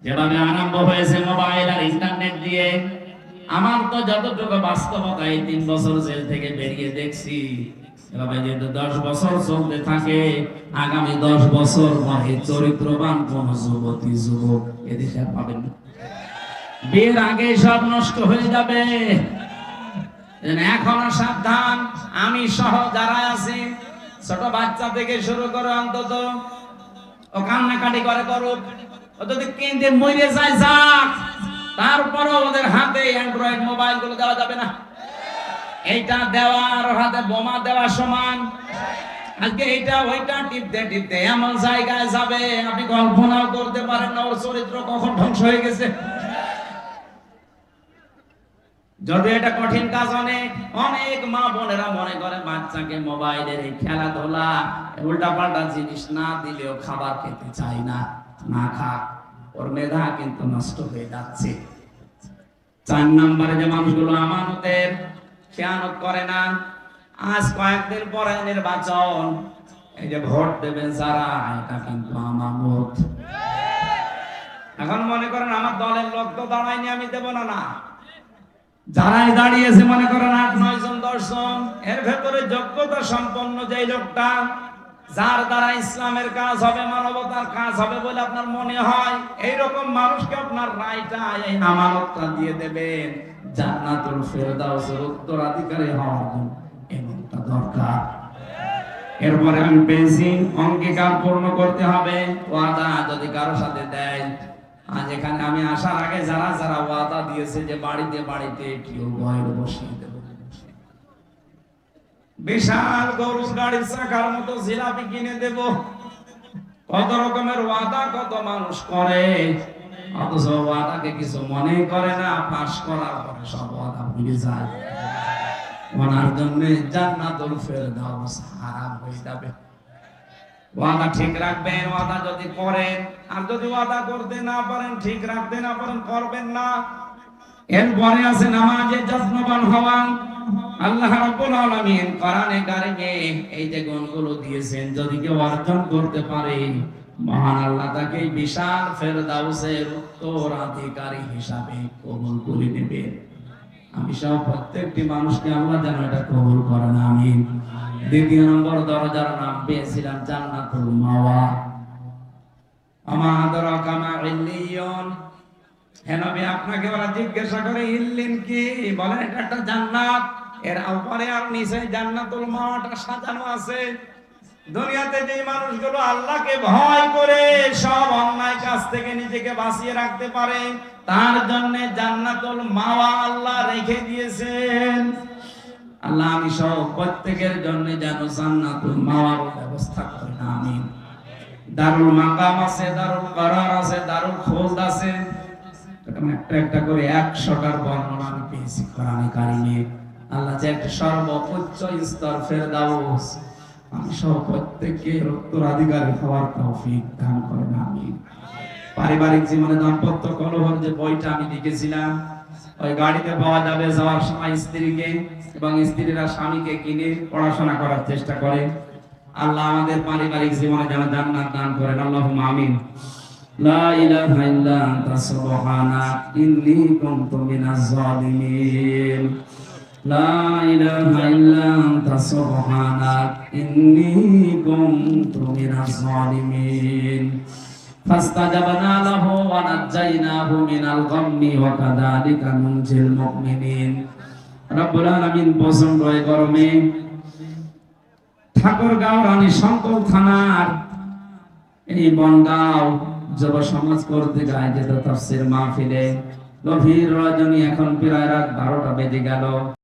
যেভাবে আরম্ভ হয়েছে মোবাইল আর ইন্টারনেট দিয়ে, আমার তো যতটুকু বাস্তবতা এই 3 বছর জেল থেকে বেরিয়ে দেখছি, এভাবে যদি 10 বছর চলতে থাকে, আগামী 10 বছর পরে চরিত্রবান কোন যুবতী যুবক এদেশে পাবেন না। বিয়ের আগে সব নষ্ট হয়ে যাবে। এখনো সাবধান, আমি সহ যারা আছি, ছোট বাচ্চা থেকে শুরু করে অন্তত ও কান্নাকাটি করে করুক, ও যদি কেঁদে মরে যায় যাক, তারপরও ওদের হাতে অ্যান্ড্রয়েড মোবাইল গুলো দেওয়া যাবে না। এইটা দেওয়ার হাতে বোমা দেওয়া সমান। আজকে এইটা ওইটা টিপতে টিপতে এমন জায়গায় যাবে আপনি কল্পনাও করতে পারেন না ওর চরিত্র কখন ধ্বংস হয়ে গেছে। যদি এটা কঠিন কাজ, অনেক অনেক মা বোনেরা মনে করে বাচ্চাকে মোবাইলের এই খেলাধুলা উল্টাপাল্টা জিনিস না দিলেও খাবার খেতে চায় না, না খাক, ওর মেধা কিন্তু নষ্ট হয়ে যাচ্ছে। 4 নম্বরে যে মানুষগুলো আমানতের খেয়ানত করে না, আজ কয়েকদিন পরে নির্বাচন, এই যে ভোট দেবেন যারা, এটা কিন্তু আমানত। এখন মনে করেন আমার দলের লোক তো দাঁড়ায়নি, আমি দেব না, না, যারাই দাঁড়িয়েছে মনে করেন 8-9 জন 10 জন, এর ভেতরে যোগ্যতা সম্পন্ন যে লোকটা, যার দ্বারা ইসলামের কাজ হবে, মানবতার কাজ হবে বলে আপনার মনে হয়, এইরকম মানুষকে আপনার রায়টা, এই আমানতটা দিয়ে দেবেন, জান্নাতুল ফেরদাউসের উত্তরাধিকারী হওয়ার জন্য এমনটা দরকার। এরপরে আমি পেয়েছি অঙ্গীকার পূর্ণ করতে হবে। ওয়াদা যদি কারোর সাথে দেয়, আজ এখানে আমি আসার আগে যারা যারা ওয়াদা দিয়েছে যে বাড়িতে বাড়িতে কেউ বয়ের বসিয়ে দেব, বিশাল গরুর গাড়ির চাকার মতো জিলাপি কিনে দেব, কত রকমের ওয়াদা কত মানুষ করে, অথচ ওয়াদাকে কিছু মনে করে না, পাশ করার পরে সব ওয়াদা ভুলে যায়। ওনার জন্য জান্নাতুল ফেরদাউস হারাম হয়ে যাবে। ওয়াদা ঠিক রাখবেন, ওয়াদা যদি করেন, আর যদি ওয়াদা করতে না পারেন, ঠিক রাখতে না পারেন, করবেন না। এরপরে আছে নামাজে যত্নবান হওয়া। আল্লাহ রাব্বুল আলামিন কোরআনে কারিমে এই যে গুণগুলো দিয়েছেন, যদি কেউ অর্জন করতে পারে, মহান আল্লাহ তাকে বিশাল ফেরদাউসের উত্তরাধিকারী হিসাবে কবুল করে নেবেন। আমি সব প্রত্যেকটি মানুষকে আল্লাহ যেন এটা কবুল করেন, আমিন। 2 নম্বর দরজার নাম পেয়েছিলাম জান্নাতুল মাওয়া। আমা আদরাকা মা ইল্লিয়ুন। হে নবী, আপনাকে ওরা জিজ্ঞাসা করে ইল্লিন কি, বলেন এটা একটা জান্নাত, এর উপরে আর নিচে জান্নাতুল মাওয়াটা সাজানো আছে। দুনিয়াতে যে মানুষগুলো আল্লাহকে ভয় করে সব অন্যায় কাজ থেকে নিজেকে বাঁচিয়ে রাখতে পারে, তার জন্য জান্নাতুল মাওয়া আল্লাহ রেখে দিয়েছেন। আল্লাহ আমি সব প্রত্যেকের জন্য যেন জান্নাতুল মাওয়ার ব্যবস্থা করেন, আমিন। দারুল মাকাম আছে, দারুল করার আছে, দারুল খোলদ আছে, এরকম একটা একটা করে 100টার বর্ণনা আমি পেয়েছি কোরআনে কারিমে। আল্লাহ যে একটা সর্বোচ্চ স্তর ফেরদাউস, আমি সব প্রত্যেকের উত্তরাধিকারী হওয়ার তৌফিক দান করেন, আমিন। পারিবারিক জীবনে দাম্পত্য কলহের যে বইটা আমি লিখেছিলাম, ওই গাড়িতে পাওয়া যাবে, যাওয়ার সময় স্ত্রীকে এবং স্ত্রীরা স্বামীকে কিনে পড়াশোনা করার চেষ্টা করে। আল্লাহ আমাদের পারিবারিক জীবনে যেন জান্নাত দান করেন, আল্লাহুম্মা আমিন। লা ইলাহা ইল্লা আনতা সুবহানাক ইন্নী কুনতু মিনাজ জালিমিন। লা ইলাহা ইল্লা আনতা সুবহানাক ইন্নী কুনতু মিনাজ জালিমিন। ফাস্তাজাবনা লাহু ওয়া নাজ্জাইনাহু মিনাল গাম্মি ওয়া কাযালিকা নুনজিল মুমিনিন। রব্বুল আলামিন প্রচন্ড গরমে ঠাকুরগাঁও রানী শঙ্কর থানার এই বনগাঁও যুব সমাজ কর্তৃক আয়োজিত তাফসীর মাহফিলে গভীর রজনী, এখন প্রায় রাত 12টা বেজে গেল।